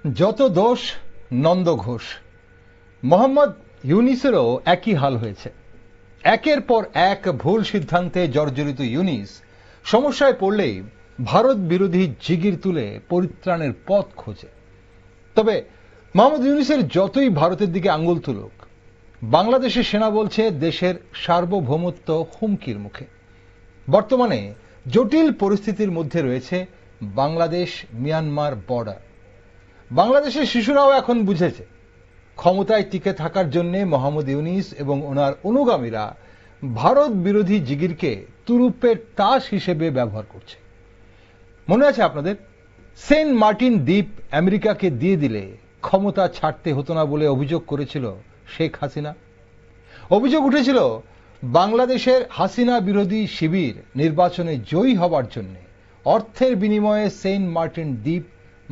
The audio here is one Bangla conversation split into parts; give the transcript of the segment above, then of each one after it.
যত দোষ নন্দ ঘোষ, মোহাম্মদ ইউনিসেরও একই হাল হয়েছে। একের পর এক ভুল সিদ্ধান্তে জর্জরিত ইউনিস সমস্যায় পড়লেই ভারত বিরোধী জিগির তুলে পরিত্রাণের পথ খোঁজে। তবে মোহাম্মদ ইউনিসের যতই ভারতের দিকে আঙ্গুল তুলুক, বাংলাদেশের সেনা বলছে দেশের সার্বভৌমত্ব হুমকির মুখে। বর্তমানে জটিল পরিস্থিতির মধ্যে রয়েছে বাংলাদেশ মিয়ানমার বর্ডার। বাংলাদেশের শিশুরাও এখন বুঝেছে ক্ষমতায় টিকে থাকার জন্য মোহাম্মদ ইউনিস এবং ওনার অনুগামীরা ভারত বিরোধী জিগিরকে তুরুপের তাস হিসেবে ব্যবহার করছে। মনে আছে আপনাদের, সেন্ট মার্টিন দ্বীপ আমেরিকাকে দিয়ে দিলে ক্ষমতা ছাড়তে হতো না বলে অভিযোগ করেছিল শেখ হাসিনা। অভিযোগ উঠেছিল বাংলাদেশের হাসিনা বিরোধী শিবির নির্বাচনে জয়ী হবার জন্য অর্থের বিনিময়ে সেন্ট মার্টিন দ্বীপ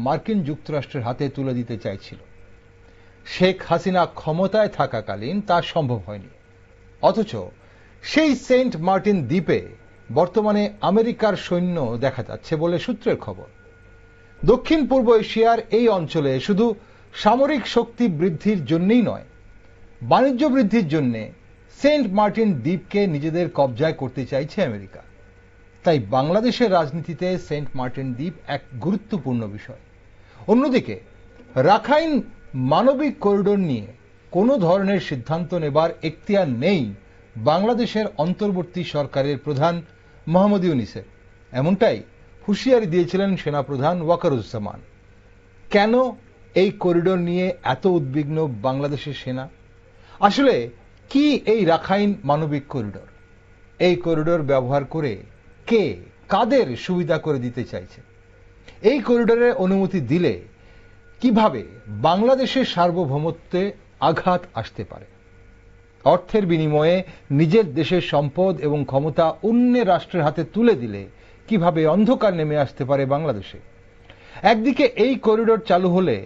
মার্কিন যুক্তরাষ্ট্রের হাতে তুলে দিতে চাইছিল। শেখ হাসিনা ক্ষমতায় থাকাকালীন তা সম্ভব হয়নি। অথচ সেই সেন্ট মার্টিন দ্বীপে বর্তমানে আমেরিকার সৈন্য দেখা যাচ্ছে বলে সূত্রের খবর। দক্ষিণ পূর্ব এশিয়ার এই অঞ্চলে শুধু সামরিক শক্তি বৃদ্ধির জন্যই নয়, বাণিজ্য বৃদ্ধির জন্য সেন্ট মার্টিন দ্বীপকে নিজেদের কবজায় করতে চাইছে আমেরিকা। তাই বাংলাদেশের রাজনীতিতে সেন্ট মার্টিন দ্বীপ এক গুরুত্বপূর্ণ বিষয়। অন্যদিকে রাখাইন মানবিক করিডোর নিয়ে কোনো ধরনের সিদ্ধান্ত নেবার এখতিয়ার নেই বাংলাদেশের অন্তর্বর্তী সরকারের প্রধান মোহাম্মদ ইউনিসের। এমনটাই হুঁশিয়ারি দিয়েছিলেন সেনাপ্রধান ওয়াকারুজ্জামান। কেন এই করিডোর নিয়ে এত উদ্বিগ্ন বাংলাদেশের সেনা? আসলে কি এই রাখাইন মানবিক করিডোর? এই করিডোর ব্যবহার করে কে কাদের সুবিধা করে দিতে চাইছে? এই করিডোরে অনুমতি দিলে কিভাবে বাংলাদেশের সার্বভৌমত্বে আঘাত আসতে পারে? অর্থের বিনিময়ে নিজের দেশের সম্পদ এবং ক্ষমতা অন্য রাষ্ট্রের হাতে তুলে দিলে কিভাবে অন্ধকার নেমে আসতে পারে বাংলাদেশে? একদিকে এই করিডোর চালু হলে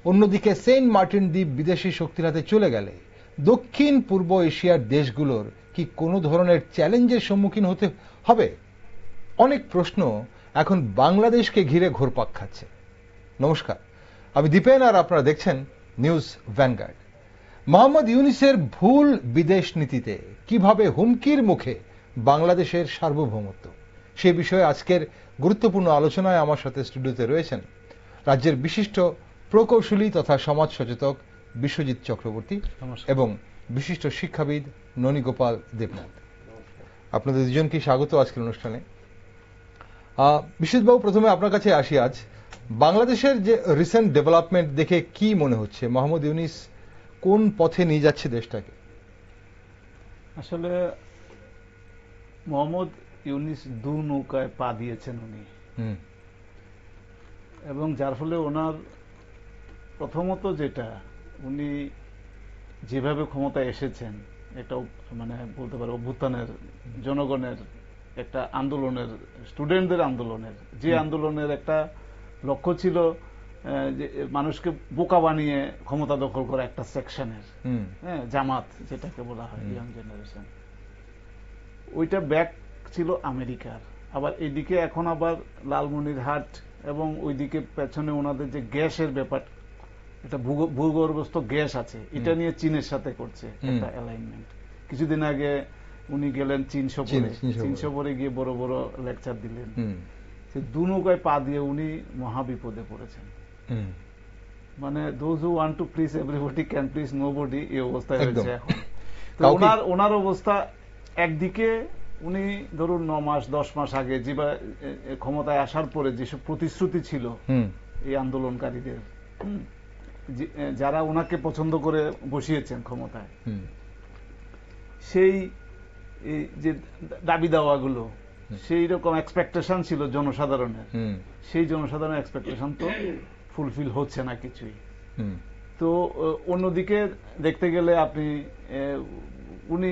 অন্যদিকে সেন্ট মার্টিন দ্বীপ বিদেশি শক্তির হাতে চলে গেলে দক্ষিণ পূর্ব এশিয়ার দেশগুলোর কি কোনো ধরনের চ্যালেঞ্জের সম্মুখীন হতে হবে? অনেক প্রশ্ন এখন বাংলাদেশকে ঘিরে ঘুরপাক খাচ্ছে। নমস্কার, আমি দীপেন আর আপনারা দেখছেন নিউজ ভ্যানগার্ড। মোহাম্মদ ইউনিসের ভুল বিদেশ নীতিতে কিভাবে হুমকির মুখে বাংলাদেশের সার্বভৌমত্ব, সে বিষয়ে আজকের গুরুত্বপূর্ণ আলোচনায় আমার সাথে স্টুডিওতে রয়েছেন রাজ্যের বিশিষ্ট প্রকৌশলী তথা সমাজ সচেতক বিশ্বজিৎ চক্রবর্তী এবং বিশিষ্ট শিক্ষাবিদ ননীগোপাল দেবনাথ। আপনাদের দুজনকে স্বাগত আজকের অনুষ্ঠানে। বিশ্বজিৎবাবু, প্রথমে আপনার কাছে আসি। আজ বাংলাদেশের যে রিসেন্ট ডেভেলপমেন্ট দেখে কি মনে হচ্ছে, মোহাম্মদ ইউনিস কোন পথে নিয়ে যাচ্ছে দেশটাকে? আসলে মোহাম্মদ ইউনিস দু নৌকায় পা দিয়েছেন উনি, এবং যার ফলে ওনার প্রথমত যেটা, উনি যেভাবে ক্ষমতায় এসেছেন, এটা মানে বলতে পারে অভ্যুত্থানের, জনগণের একটা আন্দোলনের, স্টুডেন্টদের আন্দোলনের, যে আন্দোলনের একটা লক্ষ্য ছিল যে মানুষকে বোকা বানিয়ে ক্ষমতা দখল করা একটা সেকশনের, জামাত যেটাকে বলা হয়, ইয়াং জেনারেশন, ওইটা ব্যাক ছিল আমেরিকার। আবার এদিকে এখন আবার লালমনিরহাট এবং ওইদিকে পেছনে ওনাদের যে গ্যাসের ব্যাপার, এটা ভূগর্ভস্থ গ্যাস আছে, এটা নিয়ে চীনের সাথে করছে একটা অ্যালাইনমেন্ট। কিছুদিন আগে উনি গেলেন চীন সফরে গিয়ে বড় বড় লেকচার দিলেন। দু নৌকায় পা দিয়ে উনি মহাবিপদে পড়েছেন। মানে those who want to please everybody can please nobody, এই অবস্থায় হয়েছে এখন। তো ওনার অবস্থা, একদিকে উনি ধরুন 9 মাস 10 মাস আগে যে ক্ষমতায় আসার পরে যেসব প্রতিশ্রুতি ছিল এই আন্দোলনকারীদের, যারা ওনাকে পছন্দ করে বসিয়েছেন ক্ষমতায়, সেই যে দাবি দাওয়াগুলো, সেই রকম এক্সপেকটেশন ছিল জনসাধারণের, সেই জনসাধারণের এক্সপেকটেশন তো ফুলফিল হচ্ছে না কিছুই। তো অন্যদিকে দেখতে গেলে আপনি উনি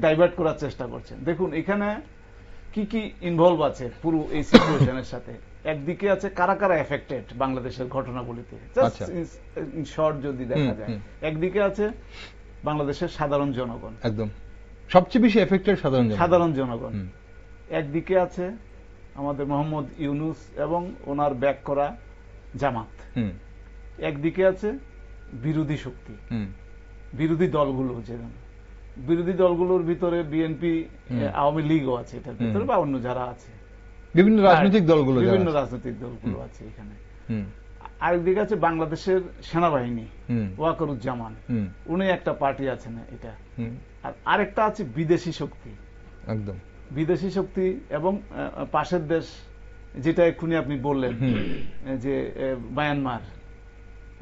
ডাইভার্ট করার চেষ্টা করছেন। দেখুন এখানে কি কি ইনভলভ আছে পুরো এই সিচুয়েশনের সাথে। একদিকে আছে কারা কারা এফেক্টেড বাংলাদেশের ঘটনাগুলিতে, জাস্ট ইন শর্ট যদি দেখা যায়। একদিকে আছে বাংলাদেশের সাধারণ জনগণ, একদম সবচেয়ে বেশি এফেক্টেড সাধারণ জনগণ। একদিকে আছে আমাদের মোহাম্মদ ইউনুস এবং ওনার ব্যাক করা জামাত। একদিকে আছে বিরোধী শক্তি, হুম, বিরোধী দলগুলো, যেমন বিরোধী দলগুলোর ভিতরে বিএনপি, আওয়ামী লীগও আছে এটার ভিতরে, বা অন্য যারা আছে, বিভিন্ন রাজনৈতিক দলগুলো যারা বিভিন্ন আছে। রাজনৈতিক দলগুলো আছে এখানে। হুম, আরেকদিকে আছে বাংলাদেশের সেনাবাহিনী, হুম, ওয়াকারুজ্জামান, হুম, উনি একটা পার্টি আছেন এটা। হুম, আর আরেকটা আছে বিদেশি শক্তি, একদম। বিদেশি শক্তি এবং পাশের দেশ, যেটা এক্ষুনি আপনি বললেন যে মায়ানমার।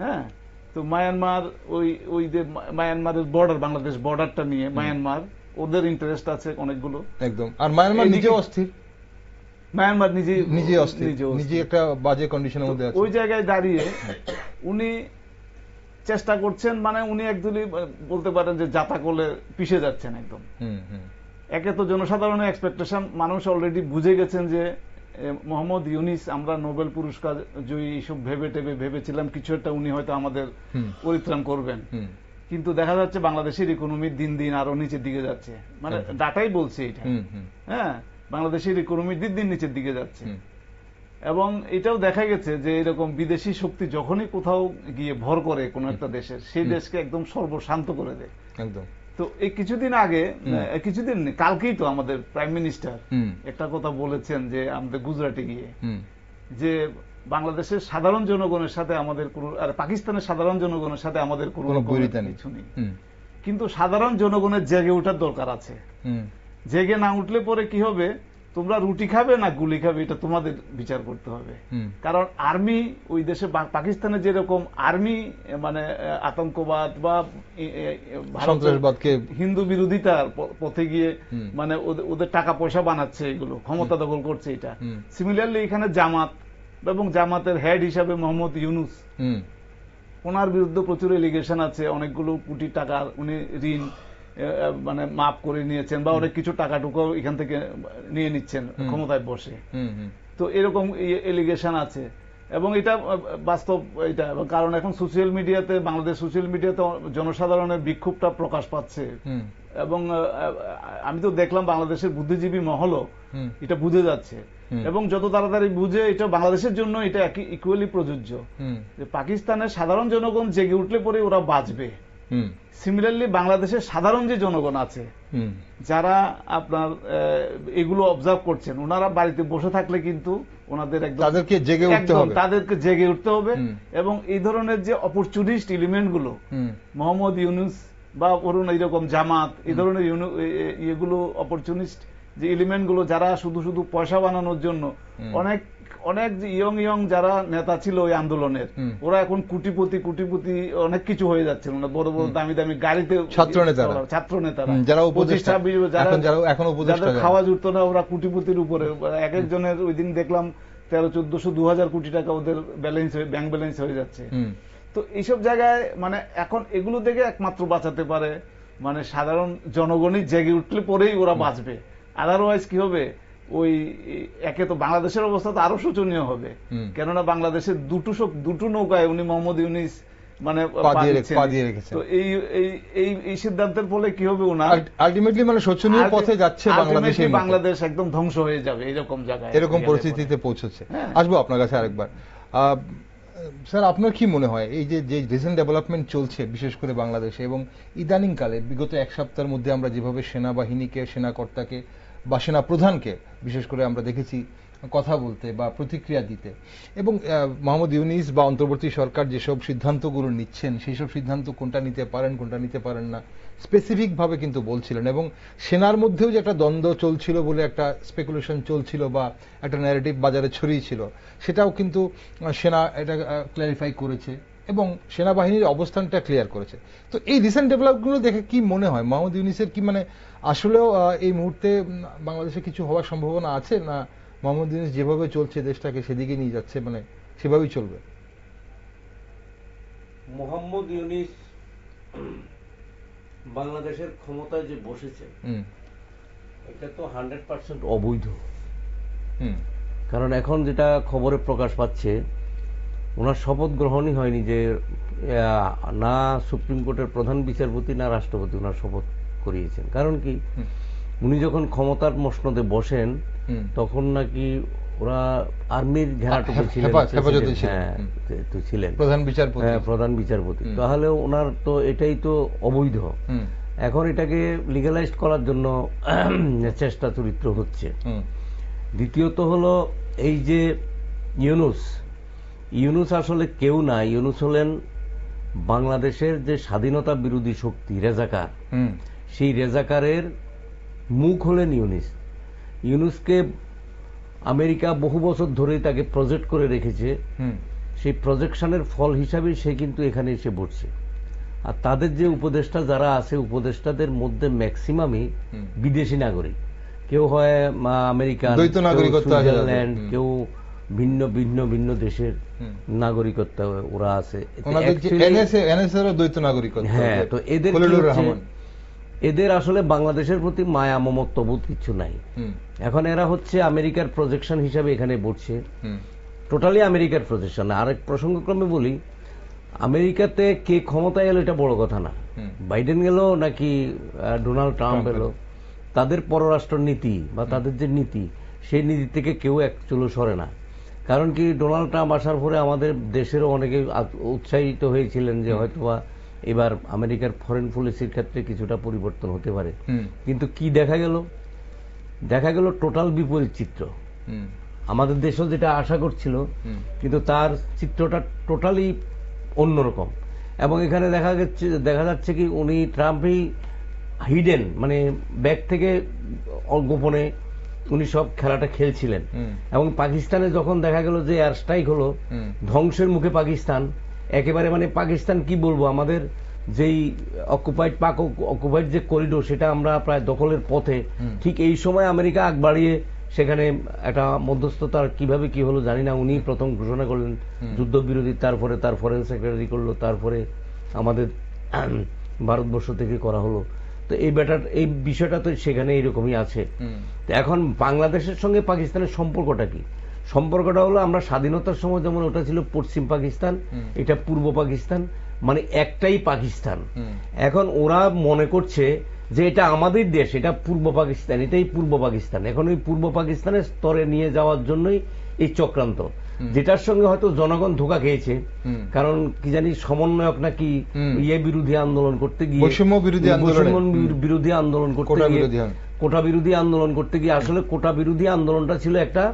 হ্যাঁ, তো মায়ানমার, ওই যে মায়ানমারের বর্ডার, বাংলাদেশ বর্ডারটা নিয়ে মায়ানমার, ওদের ইন্টারেস্ট আছে অনেকগুলো। একদম। আর মায়ানমার নিজে এদিকে অস্থির, মায়ানমার নিজে অস্থির, নিজে একটা বাজে কন্ডিশনের মধ্যে আছে। ওই জায়গায় দাঁড়িয়ে উনি চেষ্টা করছেন, মানে উনি একদমই বলতে পারেন যে জাতাকলে পিষে যাচ্ছেন একদম। হুম, হুম, একে তো জনসাধারণের এক্সপেকটেশন, মানুষ অলরেডি বুঝে গেছেন যে মোহাম্মদ ইউনিস, আমরা নোবেল পুরস্কার জয়ী এইসব ভেবেছিলাম কিছু একটা উনি হয়তো আমাদের পরিত্রাণ করবেন, কিন্তু দেখা যাচ্ছে বাংলাদেশের ইকোনমি দিন দিন আরো নিচের দিকে যাচ্ছে, মানে ডাটাই বলছে এটা। হ্যাঁ, বাংলাদেশের ইকোনমি দিন দিন নিচের দিকে যাচ্ছে। এবং এটাও দেখা গেছে যে এরকম বিদেশি শক্তি যখনই কোথাও গিয়ে ভর করে কোন একটা দেশের, সেই দেশকে একদম সর্বশান্ত করে দেয় একদম। তো এই কিছুদিন আগে, কিছুদিন কালকেই তো আমাদের প্রাইম মিনিস্টার একটা কথা বলেছেন যে আমাদের গুজরাটে গিয়ে, যে বাংলাদেশের সাধারণ জনগণের সাথে আমাদের কোনো, আর পাকিস্তানের সাধারণ জনগণের সাথে আমাদের কোনো কিছু নেই, কিন্তু সাধারণ জনগণের জেগে ওঠার দরকার আছে। জেগে না উঠলে পরে কি হবে, তোমরা রুটি খাবে না গুলি খাবে, এটা তোমাদের বিচার করতে হবে। কারণ আর্মি ওই দেশে, পাকিস্তানে যেরকম আর্মি মানে আতঙ্কবাদ বা সন্ত্রাসবাদকে, হিন্দু বিরোধিতার পথে গিয়ে মানে ওদের টাকা পয়সা বানাচ্ছে, এগুলো ক্ষমতা দখল করছে, এটা সিমিলারলি এখানে জামাত, এবং জামাতের হেড হিসাবে মোহাম্মদ ইউনুস, ওনার বিরুদ্ধে প্রচুর এলিগেশন আছে, অনেকগুলো কোটি টাকার উনি ঋণ মানে মাফ করে নিয়েছেন, বা অনেক কিছু টাকা টুকু এখান থেকে নিয়ে নিচ্ছেন ক্ষমতায় বসে। তো এরকম এলিগেশন আছে, এবং এটা বাস্তব এটা, কারণ এখন সোশ্যাল মিডিয়াতে, বাংলাদেশ সোশ্যাল মিডিয়াতে জনসাধারণের বিক্ষোভটা প্রকাশ পাচ্ছে। এবং আমি তো দেখলাম বাংলাদেশের বুদ্ধিজীবী মহলও এটা বুঝে যাচ্ছে, এবং যত তাড়াতাড়ি বুঝে, এটা বাংলাদেশের জন্য এটা ইকুয়ালি প্রযোজ্য, যে পাকিস্তানের সাধারণ জনগণ জেগে উঠলে পরে ওরা বাঁচবে। সিমিলারলি বাংলাদেশের সাধারণ যে জনগণ আছে, যারা আপনার এগুলো অবজার্ভ করছেন, ওনারা বাড়িতে বসে থাকলে কিন্তু ওনাদের তাদেরকে জেগে উঠতে হবে। এবং এই ধরনের যে অপরচুনিস্ট এলিমেন্ট গুলো, মোহাম্মদ ইউনুস বা অরুণ, এইরকম জামাত, এই ধরনের এগুলো অপরচুনিস্ট যে এলিমেন্ট গুলো, যারা শুধু শুধু পয়সা বানানোর জন্য, অনেক অনেক ইয়ং যারা নেতা ছিল ওই আন্দোলনের, ওরা এখন কুটিপতি অনেক কিছু হয়ে যাচ্ছে, বড় বড় দামি দামি গাড়িতে ছাত্র নেতারা, যারা যাদের খাওয়া জুটতো না, ওরা কুটিপতির উপরে, এক একজনের ওই দিন দেখলাম 1300-1400-2000 কোটি টাকা ওদের ব্যাংক ব্যালেন্স হয়ে যাচ্ছে। তো এইসব জায়গায় মানে এখন এগুলো থেকে একমাত্র বাঁচাতে পারে মানে সাধারণ জনগণই জেগে উঠলে পরেই ওরা বাঁচবে। আদারওয়াইজ কি হবে, ওই একে তো বাংলাদেশের অবস্থা তো আরো শোচনীয় হবে, কেননা বাংলাদেশের দুটো নৌকায় উনি মোহাম্মদ ইউনিস মানে তো এই সিদ্ধান্তের ফলে কি হবে, ওনার আলটিমেটলি মানে শোচনীয় পথে যাচ্ছে বাংলাদেশ, একদম ধ্বংস হয়ে যাবে এরকম জায়গায়, এরকম পরিস্থিতিতে পৌঁছেছে। আসবো আপনার কাছে আরেকবার। স্যার, আপনার কি মনে হয় এই যে রিসেন্ট ডেভেলপমেন্ট চলছে বিশেষ করে বাংলাদেশে, এবং ইদানিং কালে বিগত এক সপ্তাহের মধ্যে আমরা যেভাবে সেনাবাহিনীকে, সেনাকর্তাকে বা সেনা প্রধানকে বিশেষ করে আমরা দেখেছি কথা বলতে বা প্রতিক্রিয়া দিতে, এবং মোহাম্মদ ইউনিস বা অন্তর্বর্তী সরকার যেসব সিদ্ধান্তগুলো নিচ্ছেন, সেই সব সিদ্ধান্ত কোনটা নিতে পারেন, কোনটা নিতে পারেন না, স্পেসিফিক ভাবে কিন্তু বলছিলেন, এবং সেনার মধ্যেও যে একটা দ্বন্দ্ব চলছিল বলে একটা স্পেকুলেশন চলছিল বা একটা ন্যারেটিভ বাজারে ছড়িয়েছিল, সেটাও কিন্তু সেনা এটা ক্ল্যারিফাই করেছে এবং সেনাবাহিনীর অবস্থানটা ক্লিয়ার করেছে। তো এই রিসেন্ট ডেভেলপগুলো দেখে কি মনে হয়, মোহাম্মদ ইউনিসের কি মানে আসলেও এই মুহূর্তে বাংলাদেশে কিছু হওয়ার সম্ভাবনা আছে, না মোহাম্মদ ইউনিস যেভাবে চলছে দেশটাকে সেদিকে নিয়ে যাচ্ছে, মানে সেভাবেই চলবে? মোহাম্মদ ইউনিস বাংলাদেশের ক্ষমতায় যে বসেছে, এটা তো 100% অবৈধ। কারণ এখন যেটা খবরে প্রকাশ পাচ্ছে, ওনার শপথ গ্রহণই হয়নি, যে না সুপ্রিম কোর্টের প্রধান বিচারপতি না রাষ্ট্রপতি ওনার শপথ করিয়েছেন। কারণ কি, উনি যখন ক্ষমতার মসনদে বসেন তখন নাকি ওরা আর্মির ঘেরাটোপে ছিলেন, হেফাজতে ছিলেন। হ্যাঁ, তো ছিলেন প্রধান বিচারপতি। হ্যাঁ, প্রধান বিচারপতি। তাহলে ওনার তো এটাই তো অবৈধ। এখন এটাকে লিগ্যালাইজ করার জন্য চেষ্টা চরিত্র হচ্ছে। দ্বিতীয়ত হলো এই যে ইউনূস আসলে কেউ না, ইউনূস হলেন বাংলাদেশের যে স্বাধীনতা বিরোধী শক্তি রেজাকার, সেই রেজাকারের মুখ হলেন ইউনূসকে আমেরিকা বহু বছর ধরেই তাকে প্রজেক্ট করে রেখেছে। সেই প্রজেকশনের ফল হিসাবে সে কিন্তু এখানে এসে বসছে। আর তাদের যে উপদেষ্টা যারা আছে, উপদেষ্টাদের মধ্যে ম্যাক্সিমামই বিদেশি নাগরিক। কেউ হয় আমেরিকান, সুইজারল্যান্ড, কেউ ভিন্ন ভিন্ন ভিন্ন দেশের নাগরিকত্ব ওরা আছে। হ্যাঁ, তো এদের আসলে বাংলাদেশের প্রতি মায়া মমত্ববোধ কিছু নাই। এখন এরা হচ্ছে আমেরিকার প্রজেকশন হিসাবে এখানে বসছে, টোটালি আমেরিকার প্রজেকশন। আরেক প্রসঙ্গক্রমে বলি, আমেরিকাতে কে ক্ষমতায় এলো এটা বড় কথা না, বাইডেন গেল নাকি ডোনাল্ড ট্রাম্প এলো, তাদের পররাষ্ট্র নীতি বা তাদের যে নীতি, সেই নীতি থেকে কেউ এক চুলো সরে না। কারণ কি, ডোনাল্ড ট্রাম্প আসার পরে আমাদের দেশেরও অনেকে উৎসাহিত হয়েছিলেন যে হয়তোবা এবার আমেরিকার ফরেন পলিসির ক্ষেত্রে কিছুটা পরিবর্তন হতে পারে। কিন্তু কি দেখা গেল টোটাল বিপরীত চিত্র। আমাদের দেশও যেটা আশা করছিল, কিন্তু তার চিত্রটা টোটালি অন্যরকম। এবং এখানে দেখা যাচ্ছে কি, উনি ট্রাম্পই হিডেন, মানে ব্যাক থেকে গোপনে উনি সব খেলাটা খেলছিলেন। এবং পাকিস্তানে যখন দেখা গেল যে এয়ার স্ট্রাইক হলো, ধ্বংসের মুখে পাকিস্তান একেবারে, মানে পাকিস্তান কি বলবো, আমাদের যেই অকুপাইড যে করিডোর, সেটা আমরা প্রায় দখলের পথে। ঠিক এই সময় আমেরিকা আগ বাড়িয়ে সেখানে একটা মধ্যস্থতার কিভাবে কি হলো জানি না, উনি প্রথম ঘোষণা করলেন যুদ্ধবিরোধী, তারপরে তার ফরেন সেক্রেটারি করলো, তারপরে আমাদের ভারতবর্ষ থেকে করা হলো। তো এই বিষয়টা তো সেখানে এইরকমই আছে। এখন বাংলাদেশের সঙ্গে পাকিস্তানের সম্পর্কটা কি? সম্পর্কটা হলো, আমরা স্বাধীনতার সময় যেমন ওটা ছিল পশ্চিম পাকিস্তান, এটা পূর্ব পাকিস্তান, মানে একটাই পাকিস্তান। এখন ওরা মনে করছে যে এটা আমাদের দেশ, এটা পূর্ব পাকিস্তান, এটাই পূর্ব পাকিস্তান। এখন ওই পূর্ব পাকিস্তানের স্তরে নিয়ে যাওয়ার জন্যই এই চক্রান্ত, যেটার সঙ্গে হয়তো জনগণ ধোঁকা খেয়েছে। কারণ কি জানি, সমন্বয়ক নাকি বিরোধী আন্দোলন করতে গিয়ে, বৈষম্য বিরোধী আন্দোলন কোটা বিরোধী আন্দোলন করতে গিয়ে, আসলে কোটা বিরোধী আন্দোলনটা ছিল একটা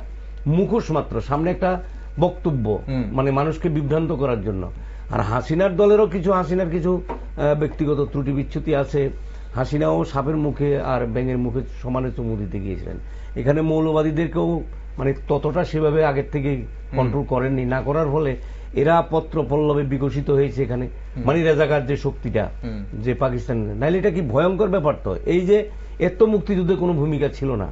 মুখোশ মাত্র, সামনে একটা বক্তব্য, মানে মানুষকে বিভ্রান্ত করার জন্য। আর হাসিনার দলেরও হাসিনার কিছু ব্যক্তিগত ত্রুটি বিচ্যুতি আছে। হাসিনাও সাপের মুখে আর ব্যাঙের মুখে সমানে চুমু দিতে গিয়েছিলেন। এখানে মৌলবাদীদেরকেও মানে ততটা সেভাবে আগের থেকে কন্ট্রোল করেননি, না করার ফলে এরা পত্র পল্লবে বিকশিত হয়েছে এখানে, মানে রেজাকার যে শক্তিটা, যে পাকিস্তান। নাইলে এটা কি ভয়ঙ্কর ব্যাপার। তো এই যে এত মুক্তিযুদ্ধে কোনো ভূমিকা ছিল না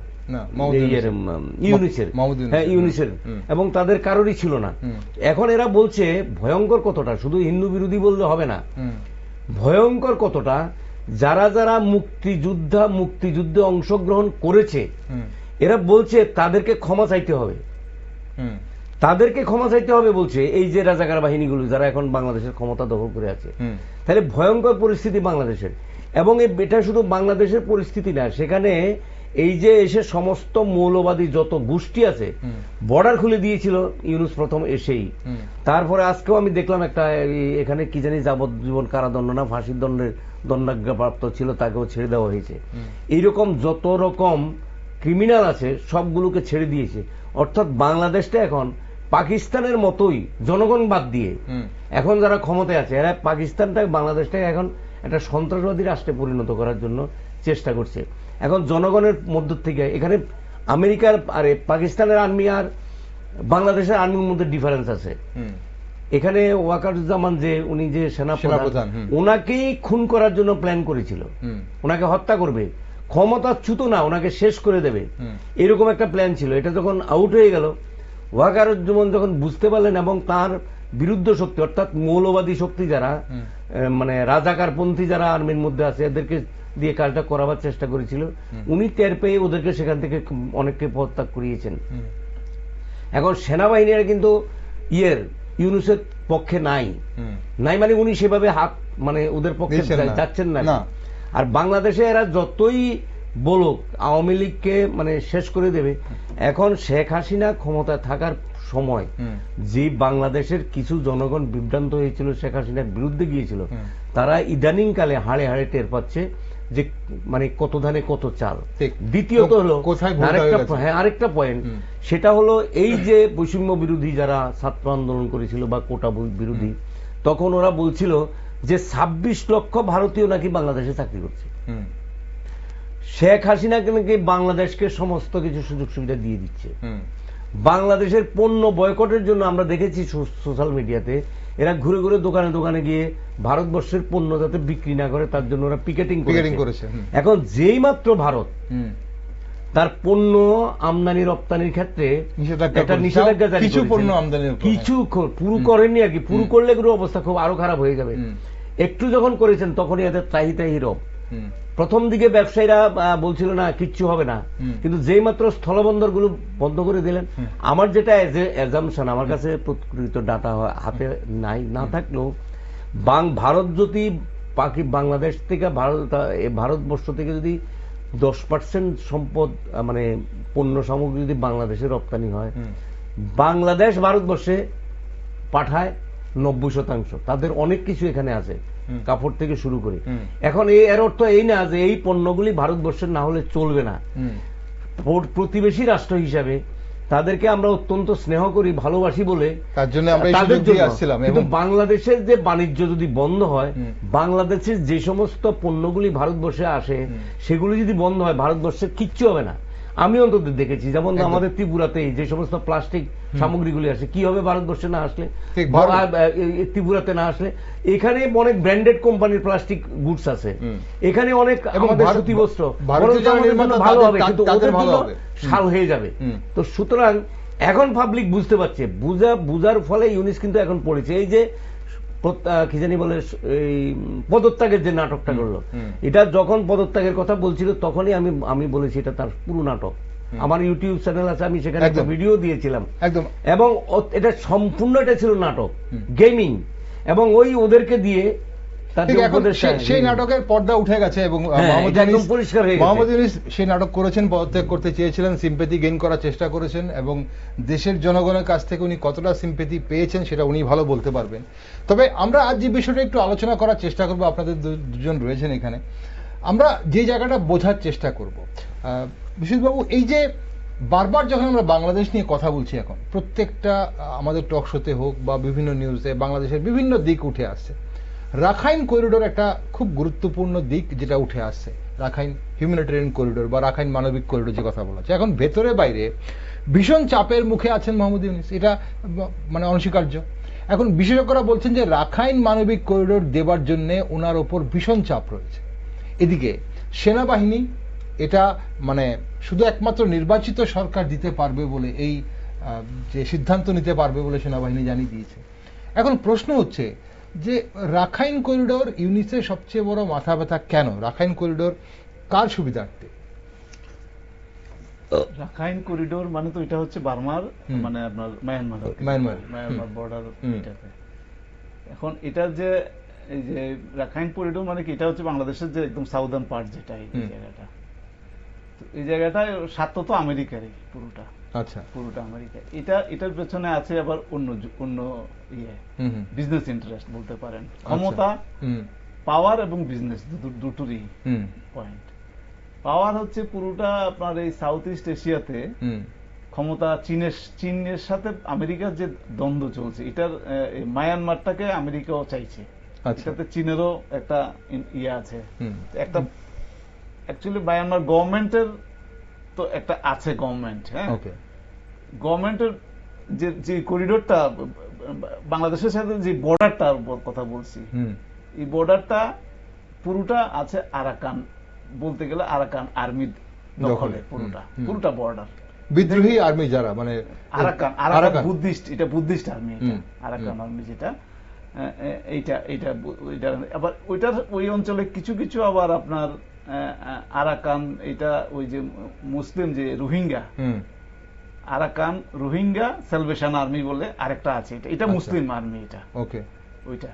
ইউনিসের, এবং তাদের কারোরই ছিল না। এখন এরা বলছে ভয়ঙ্কর কতটা, শুধু হিন্দু বিরোধী বললে হবে না, ভয়ঙ্কর কতটা, যারা যারা মুক্তিযুদ্ধে অংশগ্রহণ করেছে, এরা বলছে তাদেরকে ক্ষমা চাইতে হবে, বলছে এই যে রাজাকার বাহিনীগুলো যারা এখন বাংলাদেশের ক্ষমতা দখল করে আছে। তাহলে ভয়ঙ্কর পরিস্থিতি বাংলাদেশের। এবং এটা শুধু বাংলাদেশের পরিস্থিতি না, সেখানে এই যে এসে সমস্ত মৌলবাদী যত গোষ্ঠী আছে বর্ডার খুলে দিয়েছিল ইউনূস প্রথম এসেই। তারপরে আজকেও আমি দেখলাম একটা, এখানে কি জানি যাবজ্জীবন কারাদণ্ড না ফাঁসির দণ্ডাজ্ঞাপ্রাপ্ত ছিল, তাকেও ছেড়ে দেওয়া হয়েছে। এইরকম যত রকম ক্রিমিনাল আছে সবগুলোকে ছেড়ে দিয়েছে। অর্থাৎ বাংলাদেশটা এখন পাকিস্তানের মতোই, জনগণ বাদ দিয়ে এখন যারা ক্ষমতায় আছে, এরা পাকিস্তানটাকে, বাংলাদেশটাকে এখন একটা সন্ত্রাসবাদী রাষ্ট্রে পরিণত করার জন্য চেষ্টা করছে। এখন জনগণের মধ্য থেকে এখানে আমেরিকার আর পাকিস্তানের আর্মি আর বাংলাদেশের আর্মির মধ্যে ডিফারেন্স আছে। এখানে ওয়াকারুজ্জামান যে উনি যে সেনাপ্রধান, ওনাকেই খুন করার জন্য প্ল্যান করেছিল, ওনাকে হত্যা করবে, ক্ষমতাচ্যুত না, ওনাকে শেষ করে দেবে, এরকম একটা প্ল্যান ছিল। এটা যখন আউট হয়ে গেল, ওয়াকারুজ্জামান যখন বুঝতে পারলেন এবং তার বিরুদ্ধ শক্তি অর্থাৎ মৌলবাদী শক্তি যারা, মানে রাজাকারপন্থী যারা আর্মির মধ্যে আছে, এদেরকে দিয়ে কাজটা করাবার চেষ্টা করেছিল, উনি টের পেয়ে ওদেরকে সেখান থেকে অনেককে পদত্যাগ করিয়েছেন। এখন সেনাবাহিনীরা কিন্তু ইউনূসের পক্ষে নাই, মানে উনি সেভাবে হাত, মানে ওদের পক্ষে যাচ্ছেন না। আর বাংলাদেশে এরা যতই বলুক আওয়ামী লীগকে মানে শেষ করে দেবে। এখন শেখ হাসিনা ক্ষমতায় থাকার সময় যে বাংলাদেশের কিছু জনগণ বিভ্রান্ত হয়েছিল, শেখ হাসিনার বিরুদ্ধে গিয়েছিল, তারা ইদানিং কালে হাড়ে হাড়ে টের পাচ্ছে যে মানে কত ধানে কত চাল। দ্বিতীয়ত হলো আরেকটা পয়েন্ট, সেটা হলো এই যে বৈষম্য বিরোধী যারা ছাত্র আন্দোলন করেছিল বা কোটা বিরোধী, তখন ওরা বলছিল যে 26 লক্ষ ভারতীয় নাকি বাংলাদেশে চাকরি করছে। শেখ হাসিনাকে নাকি বাংলাদেশকে সমস্ত কিছু সুযোগ সুবিধা দিয়ে দিচ্ছে। বাংলাদেশের পণ্য বয়কটের জন্য আমরা দেখেছি সোশ্যাল মিডিয়াতে এরা ঘুরে ঘুরে দোকানে দোকানে গিয়ে ভারতবর্ষের পণ্য যাতে বিক্রি না করে তার জন্য ওরা পিকেটিং করেছে। এখন যেই মাত্র ভারত তার পণ্য আমদানি রপ্তানির ক্ষেত্রে একটা নিষেধাজ্ঞা জারি করেছে, কিছু পুরো করেননি আর কি, পুরো করলে গুলো অবস্থা খুব আরো খারাপ হয়ে যাবে। একটু যখন করেছেন তখনই এদের ত্রাহি ত্রাহি রব। প্রথম দিকে ব্যবসায়ীরা বলছিল না কিচ্ছু হবে না, কিন্তু যেই মাত্র স্থলবন্দর গুলো বন্ধ করে দিলেন, আমার যেটা অ্যাজাম্পশন, আমার কাছে প্রকৃত ডাটা হাতে নাই, না থাকলেও ভারত যদি বাংলাদেশ থেকে ভারতবর্ষ থেকে যদি 10% সম্পদ মানে পণ্য সামগ্রী যদি বাংলাদেশে রপ্তানি হয়, বাংলাদেশ ভারতবর্ষে পাঠায় 90%। তাদের অনেক কিছু এখানে আছে, কাপড় থেকে শুরু করে। এখন এর অর্থ এই না যে এই পণ্যগুলি ভারতবর্ষের না হলে চলবে না। প্রতিবেশী রাষ্ট্র হিসাবে তাদেরকে আমরা অত্যন্ত স্নেহ করি, ভালোবাসি বলে তার জন্য আমরা আসছিলাম। কিন্তু বাংলাদেশের যে বাণিজ্য যদি বন্ধ হয়, বাংলাদেশের যে সমস্ত পণ্যগুলি ভারতবর্ষে আসে সেগুলি যদি বন্ধ হয়, ভারতবর্ষের কিচ্ছু হবে না। আমি অন্তত দেখেছি, যেমন আমাদের ত্রিপুরাতে যে সমস্ত প্লাস্টিক সামগ্রীগুলি আসে, কি হবে ভারতবর্ষে না আসলে, ত্রিপুরাতে না আসলে? এখানে অনেক ব্র্যান্ডেড কোম্পানির প্লাস্টিক গুডস আছে, এখানে অনেক আমাদের সুতি বস্ত্র ভালো হবে, কিন্তু ওদের জন্য সাল হয়ে যাবে। তো সুতরাং এখন পাবলিক বুঝতে পারছে, বুঝার ফলে ইউনিস কিন্তু এখন পড়েছে। এই যে কি জানি বলে এই পদত্যাগের যে নাটকটা করলো, এটা যখন পদত্যাগের কথা বলছিল তখনই আমি বলেছি এটা তার পুরো নাটক। আমার ইউটিউব চ্যানেল আছে, আমি সেখানে একটা ভিডিও দিয়েছিলাম একদম, এবং এটা সম্পূর্ণ এটা ছিল নাটক, গেমিং, এবং ওই ওদেরকে দিয়ে সেই নাটকের পর্দা উঠে গেছে এবং মোহাম্মদ ইউনূস সেই নাটক করেছেন, পদত্যাগ করতে চেয়েছিলেন, সিম্পেথি গেইন করার চেষ্টা করেছেন, এবং দেশের জনগণের কাছ থেকে উনি কতটা সিম্পেথি পেয়েছেন সেটা উনি ভালো বলতে পারবেন। তবে আমরা আজ যে বিষয়টা একটু আলোচনা করার চেষ্টা করবো, আপনাদের দুজন রয়েছেন এখানে, আমরা যে জায়গাটা বোঝার চেষ্টা করব। বিশ্বজিৎবাবু, এই যে বারবার যখন আমরা বাংলাদেশ নিয়ে কথা বলছি, এখন প্রত্যেকটা আমাদের টক শোতে হোক বা বিভিন্ন নিউজে বাংলাদেশের বিভিন্ন দিক উঠে আসছে। রাখাইন করিডোর একটা খুব গুরুত্বপূর্ণ দিক যেটা উঠে আসছে, রাখাইন হিউম্যানিটেরিয়ান করিডোর বা রাখাইন মানবিক করিডোর যে কথা বলা হচ্ছে। এখন ভেতরে বাইরে ভীষণ চাপের মুখে আছেন মোহাম্মদ ইউনূস, এটা মানে অনস্বীকার্য। এখন বিশেষজ্ঞরা বলছেন যে রাখাইন মানবিক করিডোর দেবার জন্য ওনার ওপর ভীষণ চাপ রয়েছে। এদিকে সেনাবাহিনী এটা মানে শুধু একমাত্র নির্বাচিত সরকার দিতে পারবে বলে, এই যে সিদ্ধান্ত নিতে পারবে বলে সেনাবাহিনী জানিয়ে দিয়েছে। এখন প্রশ্ন হচ্ছে যে রাখাইন করিডোর ইউনিসের সবচেয়ে বড় মাথা ব্যথা কেন? রাখাইন করিডোর কার সুবিধার্থে? রাখাইন করিডোর মানে তো এটা হচ্ছে বার্মার মানে আপনার মায়ানমার বর্ডার। এখন এটা যে এই যে রাখাইন করিডোর মানে কি, এটা হচ্ছে বাংলাদেশের যে একদম সাউদার্ন পার্ট, যেটা এই জায়গাটা, এই জায়গাটা স্বার্থ তো আমেরিকারই পুরোটা। আচ্ছা, পুরোটা আমেরিকা। এটার পেছনে আছে আবার অন্য ইয়ে বিজনেস ইন্টারেস্ট বলতে পারেন, ক্ষমতা, পাওয়ার এবং বিজনেস দুটোরই পয়েন্ট। পাওয়ার হচ্ছে পুরোটা আপনার এই সাউথ ইস্ট এশিয়াতে ক্ষমতা, চীনের সাথে আমেরিকার যে দ্বন্দ্ব চলছে, এটার মায়ানমারটাকে আমেরিকাও চাইছে, এটাতে চীনেরও একটা ইয়ে আছে। একটা অ্যাকচুয়ালি মায়ানমার গভর্নমেন্টের তো একটা আছে গভর্নমেন্ট, হ্যাঁ, গভর্নমেন্টের যে করিডোরটা বাংলাদেশের সাথে যে বর্ডারটার কথা বলছি, এই বর্ডারটা পুরোটা আছে আরাকান, বলতে গেলে আরাকান আর্মির দখলে, পুরোটা বর্ডার। বিদ্রোহী আর্মি যারা মানে আরাকান বুদ্ধিস্ট, এটা বুদ্ধিস্ট আর্মি, আরাকান আর্মি যেটা, এইটা আবার ওইটার ওই অঞ্চলে কিছু কিছু আবার আপনার আরাকান, এটা ওই যে মুসলিম যে Rohingya, Arakan Rohingya salvation army বলে আরেকটা আছে, এটা মুসলিম আর্মি, এটা ওইটা।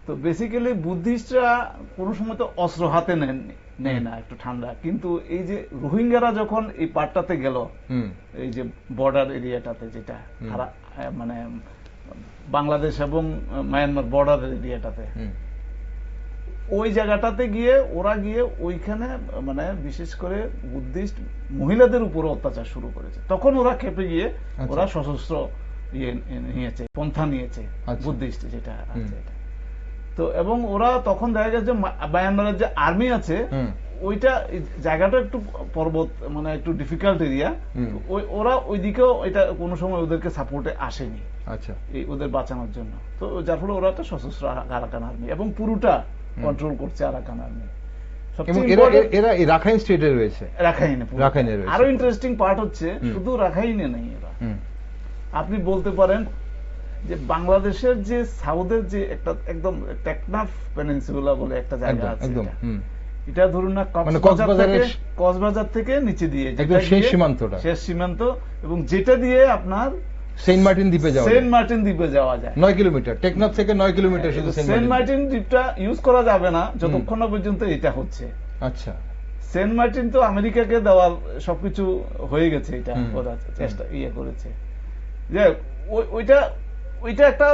তো বেসিক্যালি বুদ্ধিস্টরা কোনো সময় তো অস্ত্র হাতে নেয় না, একটু ঠান্ডা। কিন্তু এই যে রোহিঙ্গারা যখন এই পার্টটাতে গেল, এই যে বর্ডার এরিয়াটাতে, যেটা মানে বাংলাদেশ এবং মায়ানমার বর্ডার এরিয়াটাতে, ওই জায়গাটাতে গিয়ে ওরা গিয়ে ওইখানে মানে বিশেষ করে বুদ্ধিস্ট মহিলাদের উপরে অত্যাচার শুরু করেছে। তখন ওরা খেপে গিয়ে ওরা সশস্ত্র নিয়েছে, পন্থা নিয়েছে, বুদ্ধিস্ট যেটা আছে এটা। তো এবং ওরা তখন দেখা গেছে মায়ানমারের যে আর্মি আছে ওইটা জায়গাটা একটু পর্বত, মানে একটু ডিফিকাল্ট এরিয়া, ওরা ওইদিকেও এটা কোনো সময় ওদেরকে সাপোর্টে আসেনি, আচ্ছা, এই ওদের বাঁচানোর জন্য। তো যার ফলে ওরা একটা সশস্ত্র আরাকান আর্মি এবং পুরোটা কন্ট্রোল করছে আরাকান আর্মি। এরা রাখাইন স্টেটে রয়েছে, রাখাইনে। আরো ইন্টারেস্টিং পার্ট হচ্ছে শুধু রাখাইনে নেই এরা, আপনি বলতে পারেন যে বাংলাদেশের যে সাউথের যে একটা একদম টেকনাফ পেনিনসুলা বলে একটা জায়গা আছে, এটা ধরুন না কক্সবাজার থেকে নিচে দিয়ে শেষ সীমান্ত, এবং যেটা দিয়ে আপনার সেন্ট মার্টিন দ্বীপে যাওয়া যায় 9 কিলোমিটার, টেকনাফ থেকে 9 কিলোমিটার। শুধু সেন্ট মার্টিন দ্বীপটা ইউজ করা যাবে না যতক্ষণ না পর্যন্ত এটা হচ্ছে। আচ্ছা, সেন্ট মার্টিন তো আমেরিকাকে দেওয়ার সবকিছু হয়ে গেছে, এটা ওরা চেষ্টা করেছে যে ওইটা একটা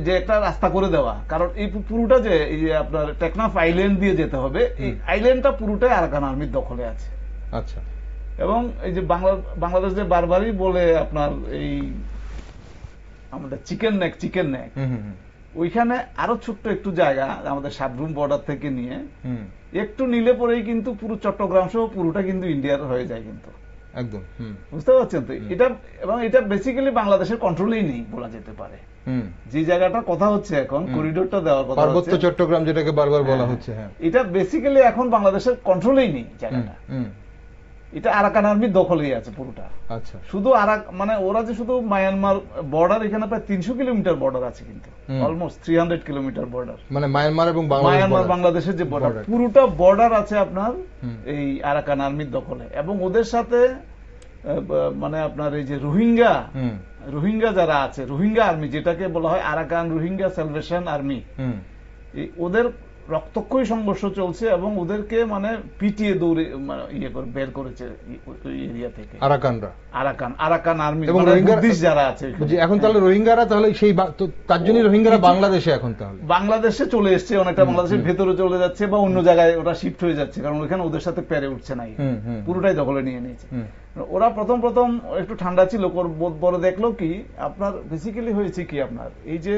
যে একটা রাস্তা করে দেওয়া, কারণ এই পুরোটা যে এই যে আপনার টেকনাফ আইল্যান্ড দিয়ে যেতে হবে, এই আইল্যান্ডটা পুরোটাই আরাকান আর্মির দখলে আছে। আচ্ছা, এবং এই যে বাংলাদেশ যে বারবারই বলে আপনার এই আমাদের চিকেন নেক, ওইখানে আরো ছোট্ট একটু জায়গা আমাদের সাবরুম বর্ডার থেকে নিয়ে একটু নিলে পরেই কিন্তু পুরো চট্টগ্রাম সহ পুরোটা কিন্তু ইন্ডিয়ার হয়ে যায় কিন্তু একদম, বুঝতে পারছেন তো এটা। এবং এটা বেসিক্যালি বাংলাদেশের কন্ট্রোলেই নেই বলা যেতে পারে। যে জায়গাটার কথা হচ্ছে এখন, করিডোরটা দেওয়ার কথা, পার্বত্য চট্টগ্রাম যেটাকে বারবার বলা হচ্ছে, এটা বেসিক্যালি এখন বাংলাদেশের কন্ট্রোলেই নেই জায়গাটা, এটা আরাকান আর্মির দখলেই আছে পুরোটা। আচ্ছা, শুধু মানে ওরা যে শুধু মায়ানমার বর্ডার, এখানে প্রায় 300 কিলোমিটার বর্ডার আছে, কিন্তু অলমোস্ট 300 কিলোমিটার বর্ডার, মানে মায়ানমার এবং বাংলাদেশের যে বর্ডার, পুরোটা বর্ডার আছে আপনার এই আরাকান আর্মির দখলে। এবং ওদের সাথে মানে আপনার এই যে রোহিঙ্গা যারা আছে, রোহিঙ্গা আর্মি যেটাকে বলা হয় আরাকান রোহিঙ্গা স্যালভেশন আর্মি, ওদের রক্তক্ষয়ী সংঘর্ষ চলছে এবং ওদেরকে মানে পিটিয়ে দৌড়ে বের করেছে এরিয়া থেকে আরাকান আর্মি এবং বুদ্ধিস্ট যারা আছে এখন। তাহলে রোহিঙ্গারা তাহলে সেই তার জন্য রোহিঙ্গারা বাংলাদেশে এখন তাহলে বাংলাদেশে চলে এসছে, অনেকটা বাংলাদেশের ভেতরে চলে যাচ্ছে বা অন্য জায়গায় ওরা শিফট হয়ে যাচ্ছে, কারণ ওখানে ওদের সাথে পেরে উঠছে না, পুরোটাই দখলে নিয়ে নিয়েছে। ওরা প্রথম একটু ঠান্ডা ছিল, পরে দেখলো কি আপনার বেসিক্যালি হয়েছে কি আপনার এই যে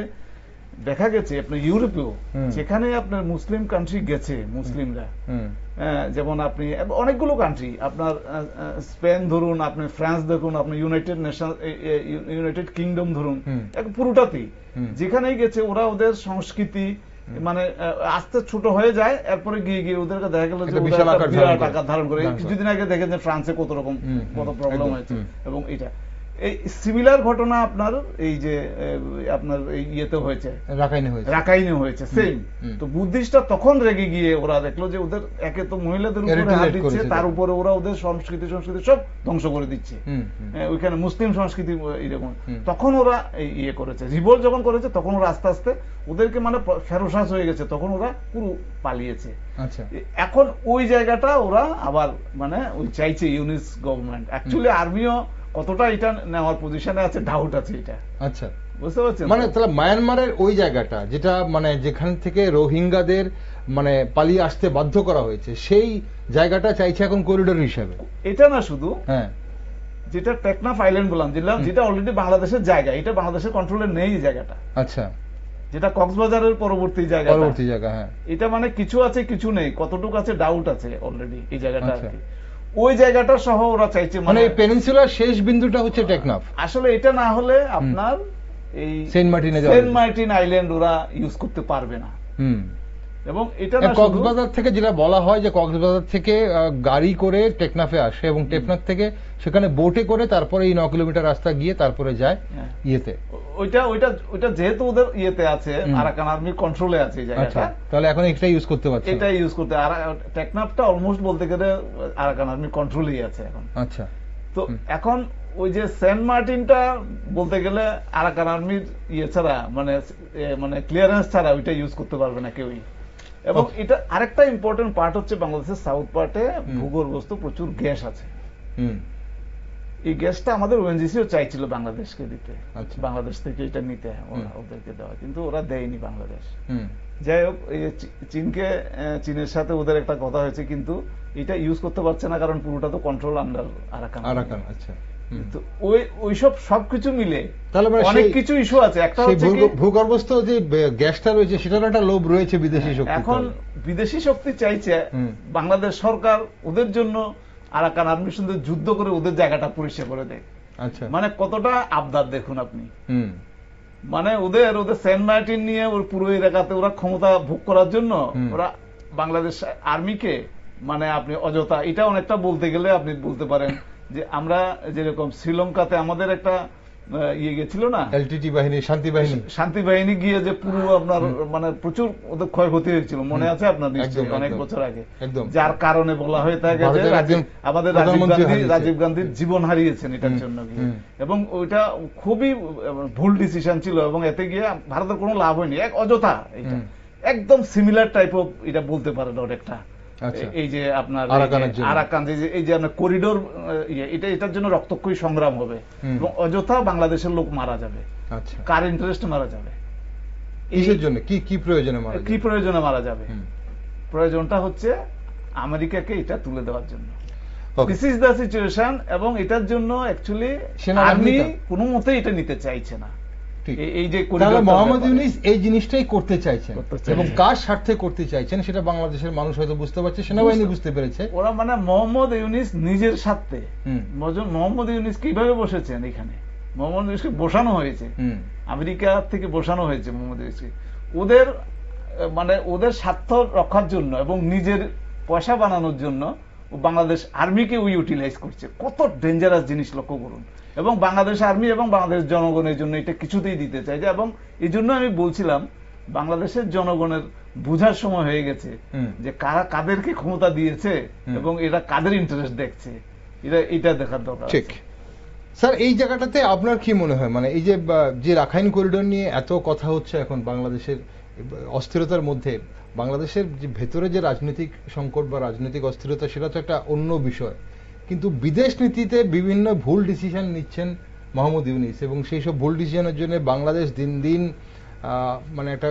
দেখা গেছে আপনার ইউরোপেও যেখানে আপনার মুসলিম কান্ট্রি গেছে, মুসলিমরা, যেমন আপনি অনেকগুলো কান্ট্রি, আপনার স্পেন ধরুন, আপনি ফ্রান্স দেখুন, আপনার ইউনাইটেড কিংডম ধরুন, পুরোটাতেই যেখানেই গেছে ওরা ওদের সংস্কৃতি মানে আস্তে ছোট হয়ে যায়, এরপরে গিয়ে ওদেরকে দেখা গেল যে বিরাট আকার ধারণ করে। কিছুদিন আগে দেখেন যে ফ্রান্সে কত প্রবলেম হয়েছে, এবং এটা এই সিমিলার ঘটনা আপনার এই যে আপনার ইয়েতে হয়েছে, রাখাইনে হয়েছে সেম। তো বুদ্ধিস্টরা তখন রেগে গিয়ে ওরা দেখলো যে ওদের একে তো মহিলাদের উপরে হাত দিচ্ছে, তার উপরে ওরা ওদের সংস্কৃতি সব ধ্বংস করে দিচ্ছে, ওইখানে মুসলিম সংস্কৃতি এরকম। তখন ওরা ইয়ে করেছে, রিভোল্ট যখন করেছে তখন ওরা আস্তে আস্তে ওদেরকে মানে ফেরোসাস হয়ে গেছে, তখন ওরা পুরো পালিয়েছে। এখন ওই জায়গাটা ওরা আবার মানে ওই চাইছে ইউনিস গভর্নমেন্ট, অ্যাকচুয়ালি আর্মিও কতটা এটা নেওয়ার পজিশনে আছে ডাউট আছে এটা। আচ্ছা, বুঝতে পারছেন? মানে তাহলে মায়ানমারের ওই জায়গাটা যেটা মানে যেখান থেকে রোহিঙ্গাদের মানে পালিয়ে আসতে বাধ্য করা হয়েছে, সেই জায়গাটা চাইছে এখন করিডোর হিসাবে। এটা না শুধু, যেটা টেকনাফ আইল্যান্ড বললাম, যেটা অলরেডি বাংলাদেশের জায়গা, এটা বাংলাদেশের কন্ট্রোলে নেই এই জায়গাটা। আচ্ছা, যেটা কক্সবাজারের পরবর্তী জায়গা, এটা মানে কিছু আছে কিছু নেই, কতটুকু আছে ডাউট আছে অলরেডি এই জায়গাটা। ওই জায়গাটা সহ ওরা চাইছে মানে পেনিনসুলার শেষ বিন্দুটা হচ্ছে টেকনাফ। আসলে এটা না হলে আপনার এই সেন্ট মার্টিন আইল্যান্ড ওরা ইউজ করতে পারবে না। এবং এটা কক্সবাজার থেকে যেটা বলা হয় যে কক্সবাজার থেকে গাড়ি করে টেকনাফে আসে এবং টেকনাফ থেকে সেখানে বোটে করে তারপরে এই 9 কিলোমিটার রাস্তা গিয়ে তারপরে যায় ইয়েতে। ওইটা যেহেতু ওদের ইয়েতে আছে, আরাকান আর্মির কন্ট্রোলে আছে এই জায়গাটা, তাহলে এখন এটা ইউজ করতে পারছে, এটা ইউজ করতে। টেকনাফটা অলমোস্ট বলতে গেলে আরাকান আর্মির কন্ট্রোলেই আছে এখন। আচ্ছা, তো এখন ওই যে সেন্ট মার্টিনটা বলতে গেলে আরাকান আর্মির ইয়ে ছাড়া মানে ক্লিয়ারেন্স ছাড়া ওইটা ইউজ করতে পারবে না কেউই। এবং এটা আরেকটা ইম্পর্টেন্ট পার্ট হচ্ছে বাংলাদেশের সাউথ পার্টে ভূগর্ভস্থ প্রচুর গ্যাস আছে। এই গ্যাসটা আমাদের ওএনজিসিও চাইছিল বাংলাদেশকে দিতে, বাংলাদেশ থেকে এটা নিতে ওদেরকে দেওয়া, কিন্তু ওরা দেয়নি বাংলাদেশ। যাই হোক, এই চীনের সাথে ওদের একটা কথা হয়েছে, কিন্তু এটা ইউজ করতে পারছে না কারণ পুরোটা তো কন্ট্রোল আন্ডার আরাকান। আচ্ছা, তো ওইসব সবকিছু মিলে তাহলে অনেক কিছু ইস্যু আছে। একটা হচ্ছে ভূগর্ভস্থ যে গ্যাসটা রয়েছে সেটার একটা লোভ রয়েছে বিদেশি শক্তি। এখন বিদেশি শক্তি চাইছে বাংলাদেশ সরকার ওদের জন্য আরাকান আর্মির সঙ্গে যুদ্ধ করে ওদের জায়গাটা পরিষ্কার করে দেয়। আচ্ছা, মানে কতটা আবদার দেখুন আপনি। মানে ওদের সেন্ট মার্টিন নিয়ে ওর পুরো এলাকাতে ওরা ক্ষমতা ভোগ করার জন্য ওরা বাংলাদেশ আর্মিকে মানে আপনি অযথা, এটা অনেকটা বলতে গেলে আপনি বলতে পারেন যে আমরা যেরকম শ্রীলঙ্কাতে আমাদের একটা ইয়ে গেছিল না, এলটিটি বাহিনী, শান্তি বাহিনী গিয়ে যে পুরো আপনার মানে প্রচুর ওদের ক্ষয়ক্ষতি হয়েছিল, মনে আছে আপনার নিশ্চয়ই, অনেক বছর আগে, যার কারণে বলা হয়ে থাকে যে আমাদের রাজীব গান্ধীর জীবন হারিয়েছেন এটার জন্য গিয়ে, এবং ওইটা খুবই ভুল ডিসিশন ছিল, এবং এতে গিয়ে ভারতের কোনো লাভ হয়নি, এক অযথা। এটা একদম সিমিলার টাইপ অফ, এটা বলতে পারেন অনেকটা এই যে আপনার আরাকান এই যে আপনার করিডোর, এটার জন্য রক্তক্ষয়ী সংগ্রাম হবে এবং অযথা বাংলাদেশের লোক মারা যাবে। কার ইন্টারেস্টে মারা যাবে, কিসের জন্য, কি প্রয়োজনে মারা যাবে? প্রয়োজনটা হচ্ছে আমেরিকাকে এটা তুলে দেওয়ার জন্য। দিস ইজ দ্য সিচুয়েশন, এবং এটার জন্য অ্যাকচুয়ালি আর্মি কোনো মতেই এটা নিতে চাইছে না। এই যে মোহাম্মদ ইউনূস এই জিনিসটাই করতে চাইছেন, এবং কার স্বার্থে করতে চাইছেন সেটা বাংলাদেশের মানুষ হয়তো বুঝতে পারছে, সেনাবাহিনী বুঝতে পেরেছে। ওরা মানে মোহাম্মদ ইউনূস নিজের স্বার্থে, মোহাম্মদ ইউনূস কিভাবে বসেছেন এখানে, মোহাম্মদ ইউনূসকে বসানো হয়েছে, আমেরিকা থেকে বসানো হয়েছে মোহাম্মদ ইউনূসকে ওদের মানে ওদের স্বার্থ রক্ষার জন্য এবং নিজের পয়সা বানানোর জন্য বাংলাদেশ আর্মিকে ইউটিলাইজ করছে। কত ডেঞ্জারাস জিনিস লক্ষ্য করুন। এবং বাংলাদেশ আর্মি এবং বাংলাদেশ জনগণের জন্য এটা কিছুতেই দিতে চাই যে, এবং এই জন্য আমি বলছিলাম বাংলাদেশের জনগণের বোঝার সময় হয়ে গেছে যে কারা কাদেরকে ক্ষমতা দিয়েছে এবং এরা কাদের ইন্টারেস্ট দেখছে, এটা দেখার দরকার। ঠিক স্যার, এই জায়গাটাতে আপনার কি মনে হয়, মানে এই যে রাখাইন করিডোর নিয়ে এত কথা হচ্ছে এখন বাংলাদেশের অস্থিরতার মধ্যে, বাংলাদেশের যে ভেতরে যে রাজনৈতিক সংকট বা রাজনৈতিক অস্থিরতা সেটা তো একটা অন্য বিষয়, কিন্তু বিদেশ নীতিতে বিভিন্ন ভুল ডিসিশন নিচ্ছেন মোহাম্মদ ইউনূস, এবং সেই সব ভুল ডিসিশনের জন্য বাংলাদেশ দিন দিন মানে একটা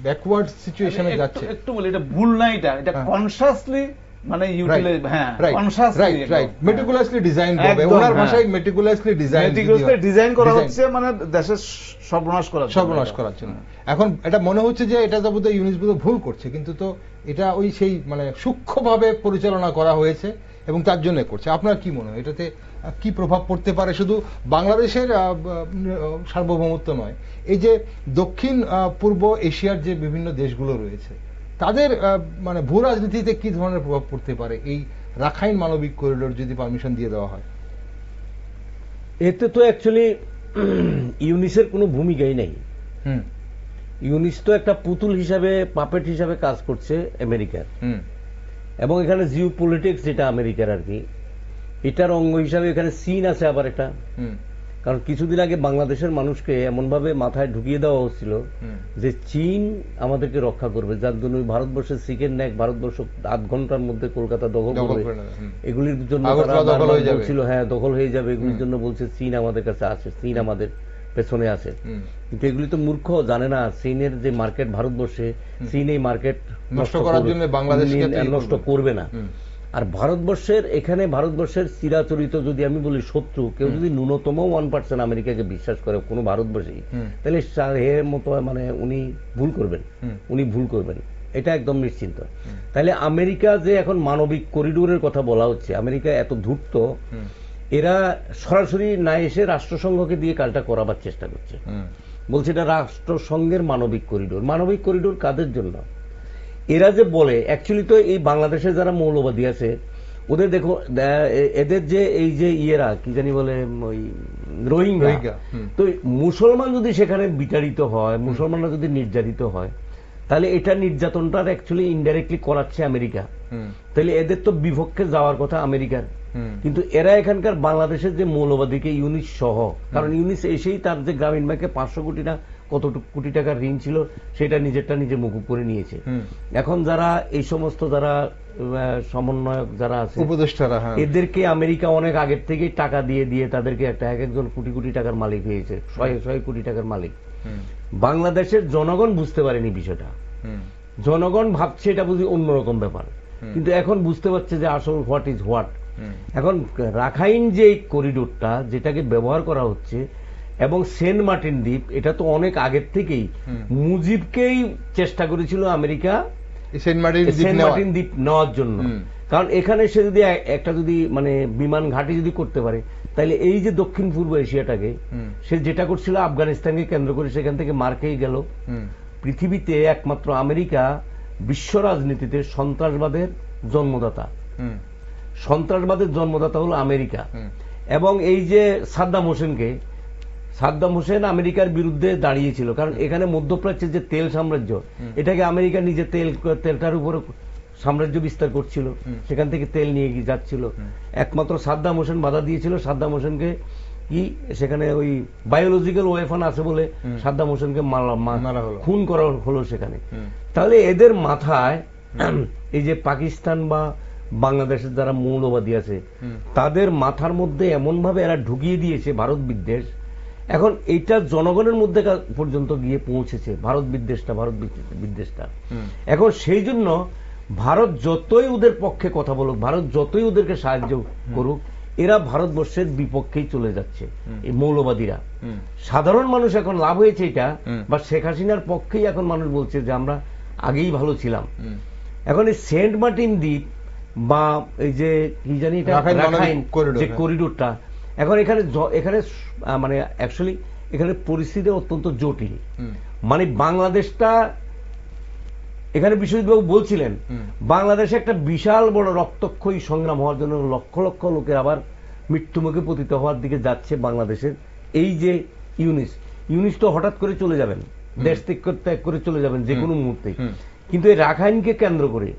ব্যাকওয়ার্ড সিচুয়েশনে যাচ্ছে। একটু বলি, এটা ভুল না, এটা কনসিয়াসলি মানে ইউটিলাইজ, হ্যাঁ কনসিয়াসলি, রাইট, মেটিকুলাসলি ডিজাইন হবে, ওনার ভাষায় মেটিকুলাসলি ডিজাইন করা হচ্ছে, মানে দেশের সর্বনাশ করার জন্য। এখন এটা মনে হচ্ছে যে এটা যাবতীয় ইউনূস বোধহয় ভুল করছে, কিন্তু তো এটা ওই সেই মানে সূক্ষ্মভাবে পরিচালনা করা হয়েছে এবং তার জন্য করছে। আপনার কি মনে হয় এটাতে কি প্রভাব পড়তে পারে? শুধু বাংলাদেশের সার্বভৌমত্ব নয়, এই যে দক্ষিণ পূর্ব এশিয়ার যে বিভিন্ন দেশগুলো রয়েছে তাদের মানে ভূ রাজনীতিতে কি ধরনের প্রভাব পড়তে পারে এই রাখাইন মানবিক করিডোর যদি পারমিশন দিয়ে দেওয়া হয়? এতে তো অ্যাকচুয়ালি ইউনূসের কোনো ভূমিকাই নেই। ইউনূস তো একটা পুতুল হিসাবে, পাপেট হিসাবে কাজ করছে আমেরিকার, এবং এখানে জিও পলিটিক্স যেটা আমেরিকার আর কি, এটার অঙ্গ হিসাবে এখানে চীন আছে আবার একটা। কারণ কিছুদিন আগে বাংলাদেশের মানুষকে এমনভাবে মাথায় ঢুকিয়ে দেওয়া হচ্ছিল যে চীন আমাদেরকে রক্ষা করবে, যার জন্য ভারতবর্ষের চিকেন নেক ভারতবর্ষ 8 ঘন্টার মধ্যে কলকাতা দখল করবে, এগুলির জন্য বলছিল হ্যাঁ দখল হয়ে যাবে, এগুলির জন্য বলছে চীন আমাদের কাছে আছে, চীন আমাদের পেছনে আছে। কিন্তু এগুলি তো মূর্খ, জানে না চীনের যে মার্কেট ভারতবর্ষে, চীন এই মার্কেট নষ্ট করার জন্য বাংলাদেশকে নষ্ট করবে না। আর ভারতবর্ষের এখানে ভারতবর্ষের চিরাচরিত যদি আমি বলি শত্রু কেউ যদি ন্যূনতম 1% আমেরিকাকে বিশ্বাস করে কোনো ভারতবর্ষী, তাহলে এর মতো মানে উনি ভুল করবেন, এটা একদম নিশ্চিন্ত। তাহলে আমেরিকা যে এখন মানবিক করিডোরের কথা বলা হচ্ছে, আমেরিকা এত ধূর্ত, এরা সরাসরি না এসে রাষ্ট্রসংঘকে দিয়ে কাজটা করাবার চেষ্টা করছে, বলছে এটা রাষ্ট্রসংঘের মানবিক করিডোর কাদের জন্য? এরা যে বলে অ্যাকচুয়ালি তো এই বাংলাদেশে যারা মৌলবাদী আছে ওদের দেখো, এদের যে এই যে ইয়েরা কি জানি বলে ওই রোহিঙ্গা, তো মুসলমান যদি সেখানে বিতাড়িত হয়, মুসলমানরা যদি নির্যাতিত হয়, তাহলে এটা নির্যাতনটার অ্যাকচুয়ালি ইনডাইরেক্টলি করাচ্ছে আমেরিকা। তাহলে এদের তো বিপক্ষে যাওয়ার কথা আমেরিকার, কিন্তু এরা এখানকার বাংলাদেশের যে মৌলবাদীকে ইউনূস সহ, কারণ ইউনূস এসেই তার যে গ্রামীণ ব্যাংকে 500 কোটি না কতটুকু কোটি টাকার ঋণ ছিল সেটা নিজেরটা নিজে মুকুব করে নিয়েছে। এখন যারা এই সমস্ত যারা সমন্বয়ক যারা আছে, উপদেষ্টারা, এদেরকে আমেরিকা অনেক আগের থেকেই টাকা দিয়ে দিয়ে তাদেরকে একটা এক একজন কোটি কোটি টাকার মালিক হয়েছে, শয়ে শয়ে কোটি টাকার মালিক। বাংলাদেশের জনগণ বুঝতে পারেনি বিষয়টা, জনগণ ভাবছে এটা বুঝি অন্যরকম ব্যাপার, কিন্তু এখন বুঝতে পারছে যে আসল হোয়াট ইজ হোয়াট। এখন রাখাইন যে করিডোরটা যেটাকে ব্যবহার করা হচ্ছে এবং সেন্ট মার্টিন দ্বীপ, এটা তো অনেক আগের থেকেই মুজিবকেই চেষ্টা করেছিল আমেরিকা সেন্ট মার্টিন দ্বীপ নেওয়ার জন্য। কারণ এখানে সে যদি একটা যদি মানে বিমান ঘাঁটি যদি করতে পারে, তাহলে এই যে দক্ষিণ পূর্ব এশিয়াটাকে সে যেটা করছিল আফগানিস্তানকে কেন্দ্র করে সেখান থেকে মার খেয়ে গেল। পৃথিবীতে একমাত্র আমেরিকা বিশ্ব রাজনীতিতে সন্ত্রাসবাদের জন্মদাতা, সন্ত্রাসবাদের জন্মদাতা হলো আমেরিকা। এবং এই যে সাদ্দাম হোসেন আমেরিকার বিরুদ্ধে দাঁড়িয়েছিল, কারণ এখানে মধ্যপ্রাচ্যের যে তেল সাম্রাজ্য, এটাকে আমেরিকা নিজে তেলটার উপরে সাম্রাজ্য বিস্তার করছিল, সেখান থেকে তেল নিয়ে যাচ্ছিল। একমাত্র সাদ্দাম হোসেন বাধা দিয়েছিল। সাদ্দাম হোসেনকে কি সেখানে ওই বায়োলজিক্যাল ওয়েপন আছে বলে সাদ্দাম হোসেনকে খুন করা হলো সেখানে। তাহলে এদের মাথায় এই যে পাকিস্তান বা বাংলাদেশের যারা মৌলবাদী আছে তাদের মাথার মধ্যে এমন ভাবে এরা ঢুকিয়ে দিয়েছে ভারত বিদ্বেষ। এখন এইটা জনগণের মধ্যে পর্যন্ত গিয়ে পৌঁছেছে, ভারত বিদ্বেষটা। এখন সেই জন্য ভারত যতই ওদের পক্ষে কথা বলুক, ভারত যতই ওদেরকে সাহায্য করুক, এরা ভারতবর্ষের বিপক্ষেই চলে যাচ্ছে এই মৌলবাদীরা। সাধারণ মানুষ এখন লাভ হয়েছে এটা, বা শেখ হাসিনার পক্ষেই এখন মানুষ বলছে যে আমরা আগেই ভালো ছিলাম। এখন এই সেন্ট মার্টিন দ্বীপ বা এই যে কি জানি রাখাইন যে করিডোরটা, এখন এখানে মানে অ্যাকচুয়ালি এখানে পরিস্থিতি অত্যন্ত জটিল। মানে বাংলাদেশটা, এখানে বিশ্বজিৎবাবু বলছিলেন বাংলাদেশে একটা বিশাল বড় রক্তক্ষয়ী সংগ্রাম হওয়ার জন্য লক্ষ লক্ষ লোকের আবার মৃত্যুমুখে পতিত হওয়ার দিকে যাচ্ছে বাংলাদেশের। এই যে ইউনিস তো হঠাৎ করে চলে যাবেন, দেশ ত্যাগ করে চলে যাবেন যে কোনো মুহূর্তে, কিন্তু এই রাখাইনকে কেন্দ্র করে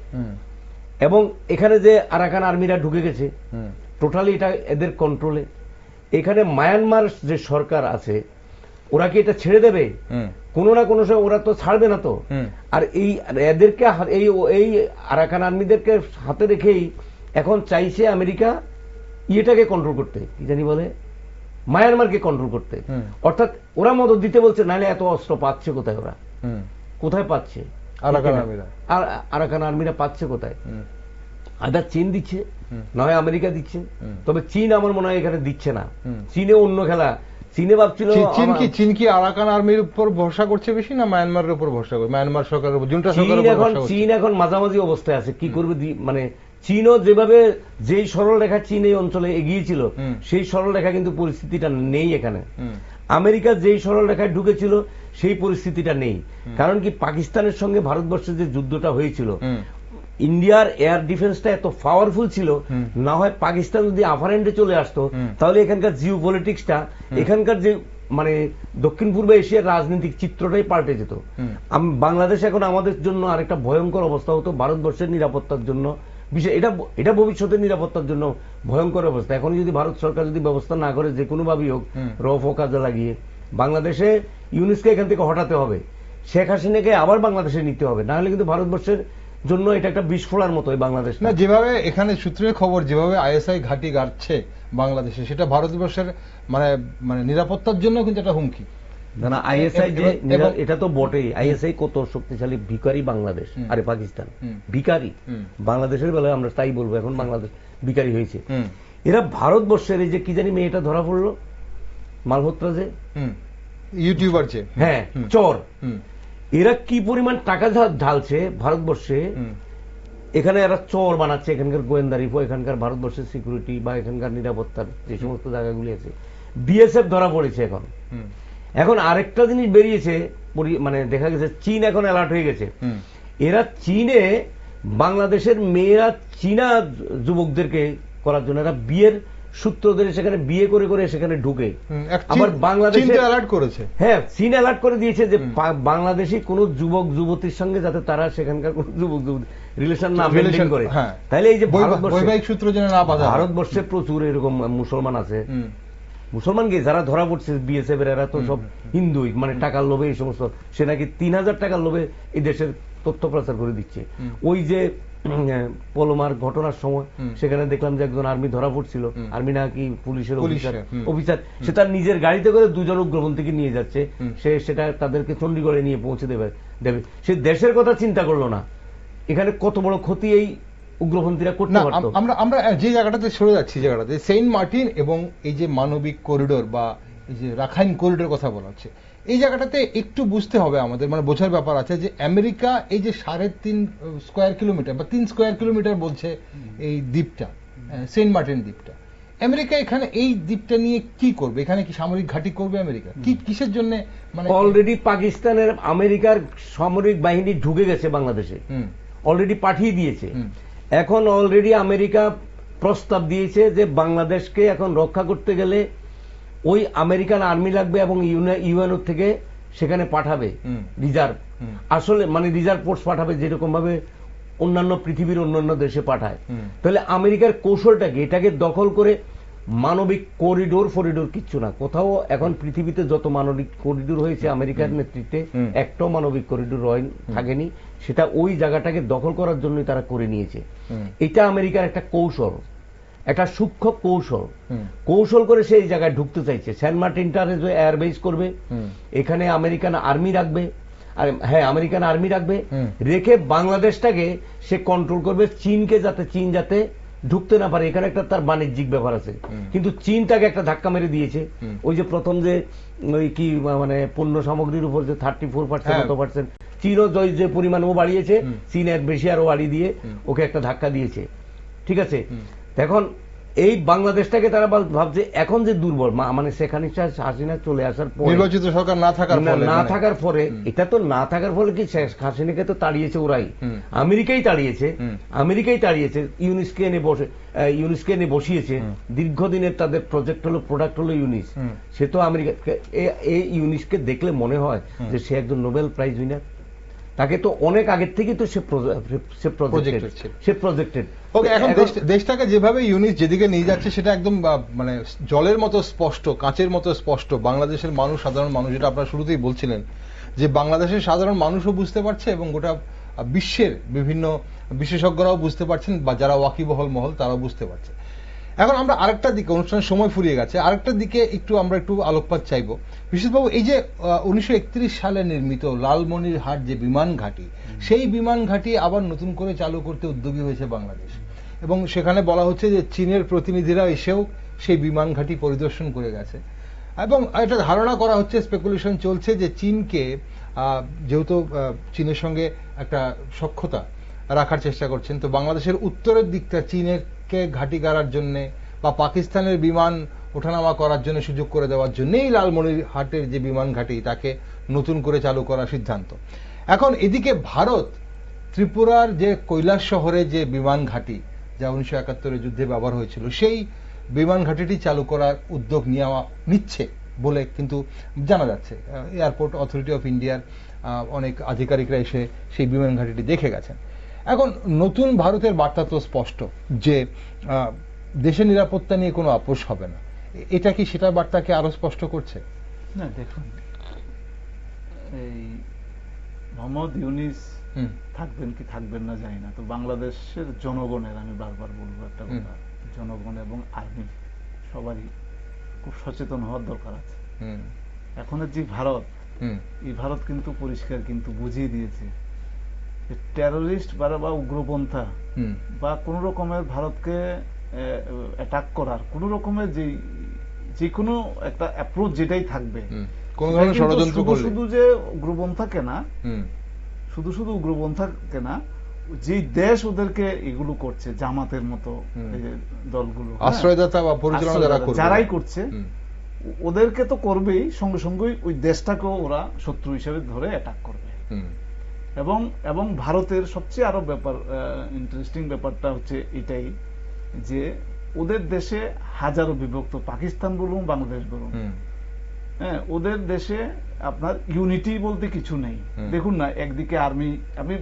এবং এখানে যে আরাকান আর্মিরা ঢুকে গেছে টোটালি এটা এদের কন্ট্রোলে। এখানে মায়ানমার যে সরকার আছে ওরা কি এটা ছেড়ে দেবে? কোনো না কোনো সময় ওরা তো ছাড়বে না তো। আর এই এদেরকে এই আরাকান আর্মিদেরকে হাতে রেখেই এখন চাইছে আমেরিকা ইয়েটাকে কন্ট্রোল করতে, কি জানি বলে মায়ানমারকে কন্ট্রোল করতে। অর্থাৎ ওরা মদত দিতে বলছে, নাহলে এত অস্ত্র পাচ্ছে কোথায়? ওরা কোথায় পাচ্ছে? আরাকান আর্মিরা পাচ্ছে কোথায়? আদা চীন দিচ্ছে, নয় আমেরিকা দিচ্ছে। তবে চীন আমার মনে হয় এখানে দিচ্ছে না। চীনে অন্য খেলা। চীনে ভাবছিল চীন কি আরাকান আর্মির উপর ভরসা করছে বেশি না মায়ানমারের উপর ভরসা করে? মায়ানমার সরকারের উপর, জুন্টা সরকারের উপর। চীন এখন মাঝামাঝি অবস্থায় আছে, কি করবে? মানে চীনও যেভাবে যেই সরল রেখা চীন এই অঞ্চলে এগিয়েছিল সেই সরল রেখা কিন্তু পরিস্থিতিটা নেই এখানে। আমেরিকা যেই সরল রেখায় ঢুকেছিল সেই পরিস্থিতিটা নেই। কারণ কি পাকিস্তানের সঙ্গে ভারতবর্ষের যে যুদ্ধটা হয়েছিল, ইন্ডিয়ার এয়ার ডিফেন্সটা এত পাওয়ারফুল ছিল, না হয় পাকিস্তান যদি আপার এন্ডে চলে আসতো তাহলে এখানকার জিও পলিটিক্সটা, এখানকার যে মানে দক্ষিণ পূর্ব এশিয়ার রাজনৈতিক চিত্রটাই পাল্টে যেত। বাংলাদেশ এখন আমাদের জন্য আরেকটা ভয়ঙ্কর অবস্থা হতো, ভারতবর্ষের নিরাপত্তার জন্য বিষয় এটা ভবিষ্যতের নিরাপত্তার জন্য ভয়ঙ্কর অবস্থা। এখন যদি ভারত সরকার যদি ব্যবস্থা না করে যে কোনো ভাবেই হোক রফ কাজে লাগিয়ে বাংলাদেশে ইউনিসকে এখান থেকে হটাতে হবে, শেখ হাসিনাকে আবার বাংলাদেশে নিতে হবে, না হলে কিন্তু ভারতবর্ষের জন্য এটা একটা বিস্ফোরণের মতো বাংলাদেশ। না, যেভাবে এখানে সূত্রের খবর, যেভাবে আইএসআই ঘাঁটি গাড়ছে বাংলাদেশে, সেটা ভারতবর্ষের মানে মানে নিরাপত্তার জন্য কিন্তু একটা হুমকি। না, আইএসআই যে এটা তো বটেই। আইএসআই কত শক্তিশালী ভিখারি বাংলাদেশ, আরে পাকিস্তান ভিখারি। বাংলাদেশের বেলায় আমরা তাই বলবো, এখন বাংলাদেশ ভিখারি হয়েছে। এরা ভারতবর্ষের এই যে কি জানি মেয়েটা ধরা পড়লো মালহোত্রা, যে ইউটিউবার, যে হ্যাঁ চর, এরা কি পরিমাণ টাকা ঢালছে ভারতবর্ষে। এখানে এরা চর বানাচ্ছে, এখানকার গোয়েন্দারি, এখানকার ভারতবর্ষের সিকিউরিটি বা এখানকার নিরাপত্তার যে সমস্ত জায়গাগুলি আছে। বিএসএফ ধরা পড়েছে। এখন আরেকটা জিনিস বেরিয়েছে, মানে দেখা গেছে চীন এখন অ্যালার্ট হয়ে গেছে। এরা চীনে বাংলাদেশের মেয়েরা চীনা যুবকদেরকে করার জন্য এরা বিয়ের সূত্র ধরে সেখানে বিয়ে করে করে সেখানে ঢুকে আবার বাংলাদেশে অ্যালার্ট করেছে। হ্যাঁ, চীন অ্যালার্ট করে দিয়েছে যে বাংলাদেশি কোন যুবক যুবতীর সঙ্গে যাতে তারা সেখানকার কোন যুবক যুবতী রিলেশন না মেনটেন করে। তাহলে এই যে বৈবাহিক সূত্র যেন না বাধা। ভারতবর্ষে প্রচুর এরকম মুসলমান আছে, মুসলমানকে যারা ধরা পড়ছে বিএসএফ এর, এরা তো সব হিন্দুই, মানে টাকার লোভে এই সমস্ত, সে নাকি 3000 টাকার লোভে এই দেশের তথ্য প্রচার করে দিচ্ছে। ওই যে পলমার ঘটনার সময় সেখানে দেখলাম যে একজন আর্মি ধরা পড়ছিল, আর্মি নাকি পুলিশের অফিসার, সে তার নিজের গাড়িতে করে 2 জন উগ্রপন্থীকে নিয়ে যাচ্ছে, সে সেটা তাদেরকে চণ্ডীগড়ে নিয়ে পৌঁছে দেবে। সে দেশের কথা চিন্তা করলো না, এখানে কত বড় ক্ষতি এই উগ্রপন্থীরা করতে পারতো। আমরা যে জায়গাটাতে সরে যাচ্ছি, জায়গাটাতে সেন্ট মার্টিন এবং এই যে মানবিক করিডোর বা এই যে রাখাইন করিডোর কথা বলা হচ্ছে, এই জায়গাটাতে একটু বুঝতে হবে আমাদের, মানে বোঝার ব্যাপার আছে যে আমেরিকা এই যে 3.5 স্কোয়ার কিলোমিটার বা 3 স্কোয়ার কিলোমিটার বলছে এই দ্বীপটা, সেন্ট মার্টিন দ্বীপটা, আমেরিকা এখানে এই দ্বীপটা নিয়ে কি করবে? এখানে কি সামরিক ঘাঁটি করবে আমেরিকা? কি কিসের জন্য? মানে অলরেডি পাকিস্তানের আমেরিকার সামরিক বাহিনী ঢুকে গেছে বাংলাদেশে, অলরেডি পাঠিয়ে দিয়েছে। এখন অলরেডি আমেরিকা প্রস্তাব দিয়েছে যে বাংলাদেশকে এখন রক্ষা করতে গেলে ওই আমেরিকান আর্মি লাগবে এবং ইউএনও থেকে সেখানে পাঠাবে রিজার্ভ, আসলে মানে রিজার্ভ ফোর্স পাঠাবে যেরকম ভাবে অন্যান্য পৃথিবীর অন্যান্য দেশে পাঠায়। তাহলে আমেরিকার কৌশলটা কি? এটাকে দখল করে মানবিক করিডোর ফরিডোর কিচ্ছু না, কোথাও এখন পৃথিবীতে যত মানবিক করিডোর হয়েছে আমেরিকার নেতৃত্বে একটাও মানবিক করিডোর থাকেনি, সেটা ওই জায়গাটাকে দখল করার জন্যই তারা করে নিয়েছে। এটা আমেরিকার একটা কৌশল, একটা সূক্ষ্ম কৌশল করে সেই জায়গায় ঢুকতে চাইছে। সেন্ট মার্টিনটারে যে এয়ারবেস করবে, এখানে আমেরিকান আর্মি রাখবে, আমেরিকান আর্মি রাখবে, রেখে বাংলাদেশটাকে সে কন্ট্রোল করবে, চীন যাতে ঢুকতে না পারে। এখানে একটা তার বাণিজ্যিক ব্যাপার আছে, কিন্তু চীন তাকে একটা ধাক্কা মেরে দিয়েছে। ওই যে প্রথম যে ওই কি মানে পণ্য সামগ্রীর উপর যে 34% চীনও যে পরিমাণ ও বাড়িয়েছে, চীন এক বেশি আরো বাড়িয়ে দিয়ে ওকে একটা ধাক্কা দিয়েছে। ঠিক আছে, এখন এই বাংলাদেশটাকে তারা ভাবছে এখন যে দুর্বল, মানে সেখানে হাসিনা চলে আসার পর, নির্বাচিত সরকার না থাকার পরে, এটা তো না থাকার ফলে কি হাসিনাকে তো তাড়িয়েছে ওরাই, আমেরিকাই তাড়িয়েছে, ইউনিসকে এনে বসিয়েছে। দীর্ঘদিনের তাদের প্রোডাক্ট হলো ইউনিস। সে তো আমেরিকা, এই ইউনিসকে দেখলে মনে হয় যে সে একজন নোবেল প্রাইজ উইনার। তাকে তো অনেক আগের থেকেই তো সে প্রজেক্টেড। ওকে, এখন দেশটাকে যেভাবে ইউনিস যেদিকে নিয়ে যাচ্ছে সেটা একদম মানে জলের মতো স্পষ্ট, কাঁচের মতো স্পষ্ট। বাংলাদেশের মানুষ, সাধারণ মানুষ, যেটা আপনারা শুরুতেই বলছিলেন যে বাংলাদেশের সাধারণ মানুষও বুঝতে পারছে এবং গোটা বিশ্বের বিভিন্ন বিশেষজ্ঞরাও বুঝতে পারছেন, বা যারা ওয়াকিবহল মহল তারাও বুঝতে পারছে। এখন আমরা আরেকটা দিকে, অনুষ্ঠানের সময় ফুরিয়ে গেছে, আরেকটা দিকে আমরা একটু আলোকপাত চাইবো। বিশেষবাবু, এই যে 1931 সালে নির্মিত লালমনিরহাট যে বিমান ঘাঁটি, সেই বিমান ঘাঁটি আবার নতুন করে চালু করতে উদ্যোগী হয়েছে বাংলাদেশ, এবং সেখানে বলা হচ্ছে যে চীনের প্রতিনিধিরা এসেও সেই বিমান ঘাঁটি পরিদর্শন করে গেছে, এবং একটা ধারণা করা হচ্ছে, স্পেকুলেশন চলছে যে চীনকে, যেহেতু চীনের সঙ্গে একটা সখ্যতা রাখার চেষ্টা করছেন, তো বাংলাদেশের উত্তরের দিকটা চীনকে ঘাঁটি গাড়ার জন্য বা পাকিস্তানের বিমান ওঠানামা করার জন্য সুযোগ করে দেওয়ার জন্যই লালমনিরহাটের যে বিমান ঘাঁটি তাকে নতুন করে চালু করার সিদ্ধান্ত। এখন এদিকে ভারত ত্রিপুরার যে কৈলাস শহরে যে বিমান ঘাঁটি, যা 1971 যুদ্ধে ব্যবহার হয়েছিল, সেই বিমান ঘাঁটিটি চালু করার উদ্যোগ নিচ্ছে বলে কিন্তু জানা যাচ্ছে। এয়ারপোর্ট অথরিটি অফ ইন্ডিয়ার অনেক আধিকারিকরা এসে সেই বিমান ঘাঁটিটি দেখে গেছেন। এখন নতুন ভারতের বার্তা তো স্পষ্ট যে দেশের নিরাপত্তা নিয়ে কোনো আপোষ হবে না। এটা কি সেটার বার্তাকে আরো স্পষ্ট করছে? না, দেখুন, এই মোহাম্মদ ইউনিস থাকবেন কি থাকবেন না জানি না, তো বাংলাদেশের জনগণের, আমি বারবার বলবো একটা কথা, জনগণ এবং আর্মি সবারই খুব সচেতন হওয়ার দরকার আছে। এখনের যে ভারত, এই ভারত কিন্তু পরিষ্কার কিন্তু বুঝিয়ে দিয়েছে যে টেরোরিস্ট বা উগ্রপন্থা বা কোন রকমের ভারতকে অ্যাটাক করার কোন রকমের যে কোনো একটা অ্যাপ্রোচ যেটাই থাকবে, শুধু যে উগ্রপন্থা কেনা, শুধু উগ্রপন্থা কেনা, যে দেশ ওদেরকে এগুলো করছে, জামাতের মতো দলগুলো, আশ্রয়দাতা বা পরিচালনা যারাই করছে, ওদেরকে তো করবেই, সঙ্গে সঙ্গে ওই দেশটাকেও ওরা শত্রু হিসেবে ধরে অ্যাটাক করবে। এবং ভারতের সবচেয়ে আরো ইন্টারেস্টিং ব্যাপারটা হচ্ছে এটাই যে ওদের দেশে হাজারো বিভক্ত, পাকিস্তান বলুন বাংলাদেশ বলুন, হ্যাঁ, ওদের দেশে আপনার ইউনিটি বলতে কিছু নেই। দেখুন না, একদিকে আর্মি, আমি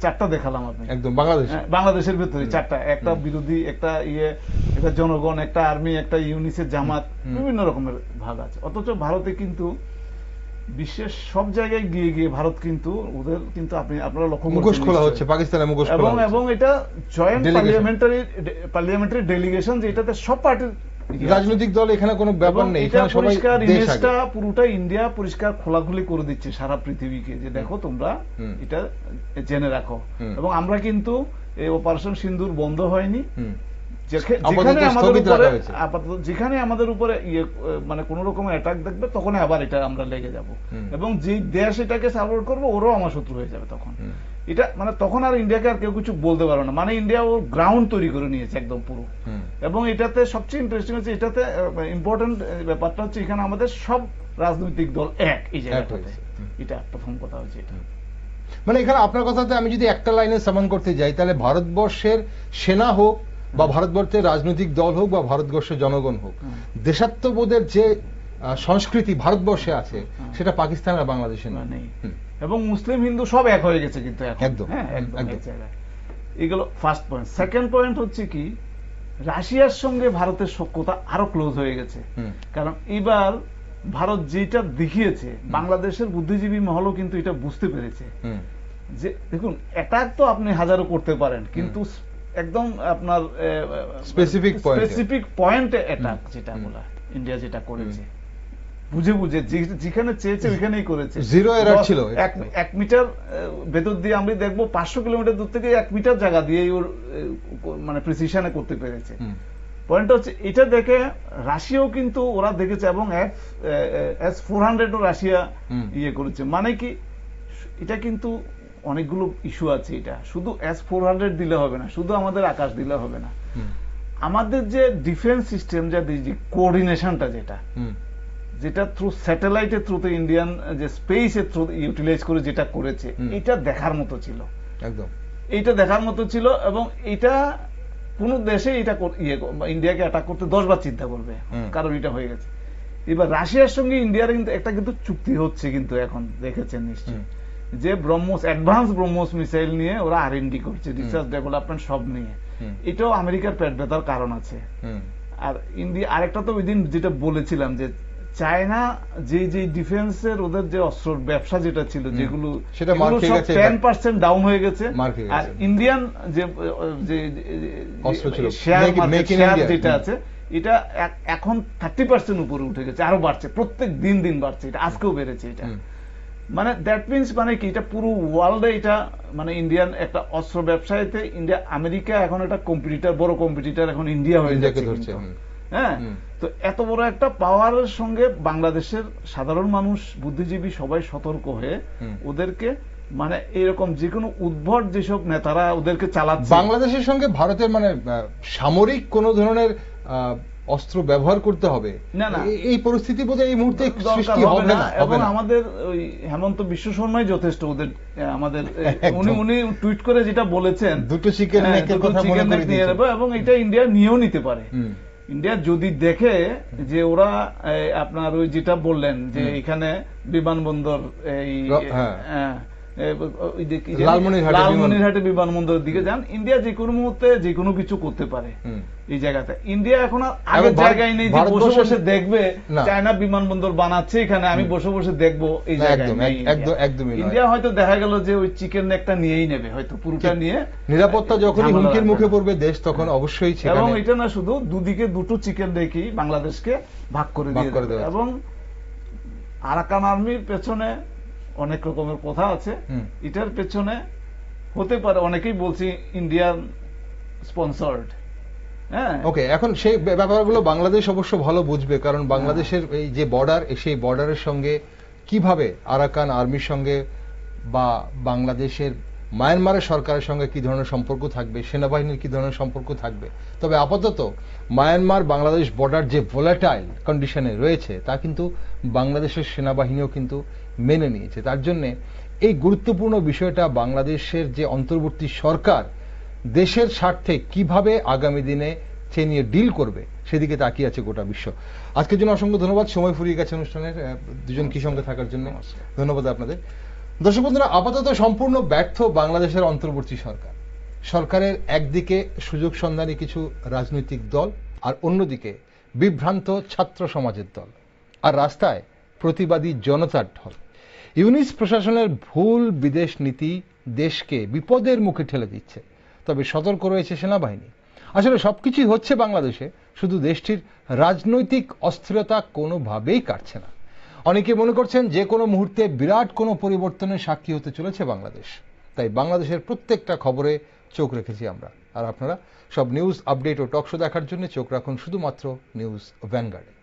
4টা দেখালাম আপনি, একদম বাংলাদেশের ভেতরে 4টা, একটা বিরোধী, একটা একটা জনগণ, একটা আর্মি, একটা ইউনিসেফ, জামাত, বিভিন্ন রকমের ভাগ আছে। অথচ ভারতে কিন্তু বিশ্বের সব জায়গায় গিয়ে গিয়ে ভারত কিন্তু ওদের কিন্তু আপনারা লক্ষ্য মুখোশ খোলা হচ্ছে, পাকিস্তানের মুখোশ খোলা হচ্ছে, এবং এটা জয়েন্ট পার্লামেন্টারি ডেলিগেশন, যেটাতে সব পার্টির রাজনৈতিক দল এখানে কোনো ব্যাপার নেই, এখানে সবাই ইমেজটা পুরোটা ইন্ডিয়া পরিষ্কার খোলাখুলি করে দিচ্ছে সারা পৃথিবীকে, যে দেখো তোমরা এটা জেনে রাখো। এবং আমরা কিন্তু এই অপারেশন সিন্দুর বন্ধ হয়নি, যেখানে আমাদের উপরে মানে কোন রকমের অ্যাটাক দেখবে তখন আবার এটা আমরা লেগে যাব, এবং যে দেশ এটাকে সাপোর্ট করবে ওরাও আমার শত্রু হয়ে যাবে তখন। এটা মানে তখন আর ইন্ডিয়াকে আর কেউ কিছু বলতে পারবে না, মানে ইন্ডিয়া ওর গ্রাউন্ড তৈরি করে নিয়েছে একদম পুরো। এবং এটাতে সবচেয়ে ইন্টারেস্টিং হচ্ছে, এটাতে ইম্পর্টেন্ট ব্যাপারটা হচ্ছে এখানে আমাদের সব রাজনৈতিক দল এক এই জায়গাটাতে, এটা প্রথম কথা হচ্ছে এটা। মানে এখানে আপনার কথাতে আমি যদি একটা লাইনে সামান করতে যাই, তাহলে ভারতবর্ষের সেনা হোক বা ভারতবর্ষের রাজনৈতিক দল হোক বা ভারতবর্ষের জনগণ হোক, দেশাত্মবোধের যে সংস্কৃতি ভারতবর্ষে আছে সেটা পাকিস্তান আর বাংলাদেশে নেই। এবং মুসলিম হিন্দু সব এক হয়ে গেছে কিন্তু একদম। এগুলো ফার্স্ট পয়েন্ট। সেকেন্ড পয়েন্ট হচ্ছে কি, রাশিয়ার সঙ্গে ভারতের সখ্যতা আরো ক্লোজ হয়ে গেছে। কারণ এবার ভারত যেটা দেখিয়েছে, বাংলাদেশের বুদ্ধিজীবী মহলও কিন্তু এটা বুঝতে পেরেছে যে দেখুন, অ্যাটাক তো আপনি হাজারো করতে পারেন, কিন্তু একদম আপনার স্পেসিফিক পয়েন্টে অ্যাটাক যেটা বলা, ইন্ডিয়া যেটা করেছে বুঝে বুঝে, যেখানে চেয়েছে ওইখানেই করেছে। জিরো এরার ছিল। 1 মিটার ভেতর দিয়ে আমরা দেখবো 500 কিলোমিটার দূর থেকে 1 মিটার জায়গা দিয়ে ওর মানে প্রিসিশনে করতে পেরেছে। পয়েন্টটা হচ্ছে এটা দেখে রাশিয়াও কিন্তু ওরা দেখেছে, এবং S-400 রাশিয়া করেছে। মানে কি, এটা কিন্তু অনেকগুলো ইস্যু আছে, এটা শুধু S-400 দিলে হবে না, শুধু আমাদের আকাশ দিলে হবে না, আমাদের যে ডিফেন্স সিস্টেম, যে কোঅর্ডিনেশনটা যেটা থ্রু স্যাটেলাইটের থ্রুতে ইন্ডিয়ান যে স্পেসের থ্রু ইউটিলাইজ করে যেটা করেছে, এটা দেখার মতো ছিল, একদম এইটা দেখার মতো ছিল। এবং এটা কোন দেশে এটা ইন্ডিয়াকে অ্যাটাক করতে 10 বার চিন্তা করবে, কারণ এটা হয়ে গেছে। এবার রাশিয়ার সঙ্গে ইন্ডিয়ার কিন্তু একটা কিন্তু চুক্তি হচ্ছে, কিন্তু এখন দেখেছেন নিশ্চয়ই, যে অ্যাডভান্স ব্রহ্মোস মিসাইল নিয়ে ওরা R&D করছে, রিসার্চ ডেভেলপমেন্ট সব নিয়ে। এটাও আমেরিকার পেট ব্যথার কারণ আছে। আর ইন্ডিয়া আরেকটা তো ওই দিন যেটা বলেছিলাম, যে চায়না যে ডিফেন্সের ওদের যে অস্ত্র ব্যবসা যেটা ছিল, যেগুলো 10% ডাউন হয়ে গেছে। আর ইন্ডিয়ান যে শেয়ার যেটা আছে, এটা এখন 30% উপরে উঠে গেছে, আরো বাড়ছে, প্রত্যেক দিন বাড়ছে, এটা আজকেও বেড়েছে। এটা মানে দ্যাট মিনস মানে কি, এটা পুরো ওয়ার্ল্ডে এটা মানে ইন্ডিয়ান একটা অস্ত্র ব্যবসায়ীতে ইন্ডিয়া, আমেরিকা এখন একটা কম্পিটিটর, বড় কম্পিটিটর এখন ইন্ডিয়া হয়ে যাচ্ছে। হ্যাঁ, তো এত বড় একটা পাওয়ারের সঙ্গে বাংলাদেশের সাধারণ মানুষ, বুদ্ধিজীবী সবাই সতর্ক হয়ে ওদেরকে মানে এরকম যে কোনো উদ্ভট যেসব নেতারা ওদেরকে চালাচ্ছে। বাংলাদেশের সঙ্গে ভারতের মানে সামরিক কোন ধরনের অস্ত্র ব্যবহার করতে হবে না, এই পরিস্থিতি বোধহয় এই মুহূর্তে সৃষ্টি হবে না। এবং আমাদের ওই হেমন্ত বিশ্ব শর্মাই যথেষ্ট ওদের, আমাদের উনি টুইট করে যেটা বলেছেন, দুটো চিকেন নেকের কথা মনে করে দিয়েছেন, এবং এটা ইন্ডিয়া নিয়েও নিতে পারে। ইন্ডিয়া যদি দেখে যে ওরা আপনার ওই যেটা বললেন, যে এখানে বিমানবন্দর, এই লালমনিরহাটে বিমানবন্দরের দিকে যান, ইন্ডিয়া যে কোনো মুহূর্তে যে কোনো কিছু করতে পারে এই জায়গাতে। ইন্ডিয়া এখন আগের জায়গায় নেই যে বসে বসে দেখবে চায়না বিমানবন্দর বানাচ্ছে এখানে, আমি বসে বসে দেখবো, এই জায়গায় ইন্ডিয়া হয়তো দেখা গেল যে ওই চিকেন নেকটা নিয়েই নেবে, হয়তো পুরোটা নিয়ে। নিরাপত্তা যখন হুমকির মুখে পড়বে দেশ, তখন অবশ্যই। এবং এটা না শুধু দুদিকে দুটো চিকেন রেখেই বাংলাদেশকে ভাগ করে দিয়ে দেবে। এবং আরাকান আর্মির পেছনে অনেক রকমের কথা আছে, এটার পেছনে হতে পারে অনেকেই বলছি ইন্ডিয়ান স্পন্সর্ড। হ্যাঁ, ওকে, এখন সেই ব্যাপারগুলো বাংলাদেশ অবশ্য ভালো বুঝবে, কারণ বাংলাদেশের এই যে বর্ডার, সেই বর্ডারের সঙ্গে কিভাবে আরাকান আর্মির সঙ্গে বা বাংলাদেশের মায়ানমারের সরকারের সঙ্গে কি ধরনের সম্পর্ক থাকবে, সেনাবাহিনীর কি ধরনের সম্পর্ক থাকবে। তবে আপাতত মায়ানমার বাংলাদেশ বর্ডার যে ভোলাটাইল কন্ডিশনে রয়েছে, তা কিন্তু বাংলাদেশের সেনাবাহিনীও কিন্তু মেনে নিয়েছে। তার জন্য এই গুরুত্বপূর্ণ বিষয়টা বাংলাদেশের যে অন্তর্বর্তী সরকার দেশের স্বার্থে কিভাবে আগামী দিনে সে নিয়ে ডিল করবে সেদিকে তাকিয়ে আছে গোটা বিশ্ব। আজকের জন্য অসংখ্য ধন্যবাদ, সময় ফুরিয়ে গেছে অনুষ্ঠানের, দুজন কি সঙ্গে থাকার জন্য ধন্যবাদ আপনাদের। দর্শক বন্ধুরা, আপাতত সম্পূর্ণ ব্যর্থ বাংলাদেশের অন্তর্বর্তী সরকার। সরকারের একদিকে সুযোগ সন্ধানী কিছু রাজনৈতিক দল, আর অন্যদিকে বিভ্রান্ত ছাত্র সমাজের দল, আর রাস্তায় প্রতিবাদী জনতার ঢল। ইউনিস প্রশাসনের ভুল বিদেশ নীতি দেশকে বিপদের মুখে ঠেলে দিচ্ছে, তবে সতর্ক রয়েছে সেনাবাহিনী। আসলে সবকিছুই হচ্ছে বাংলাদেশে, শুধু দেশটির রাজনৈতিক অস্থিরতা কোনোভাবেই কাটছে না। অনেকে মনে করছেন যে কোনো মুহূর্তে বিরাট কোনো পরিবর্তনের সাক্ষী হতে চলেছে বাংলাদেশ। তাই বাংলাদেশের প্রত্যেকটা খবরে চোখ রেখেছি আমরা, আর আপনারা সব নিউজ আপডেট ও টক শো দেখার জন্য চোখ রাখুন শুধুমাত্র নিউজ ভ্যানগার্ডে।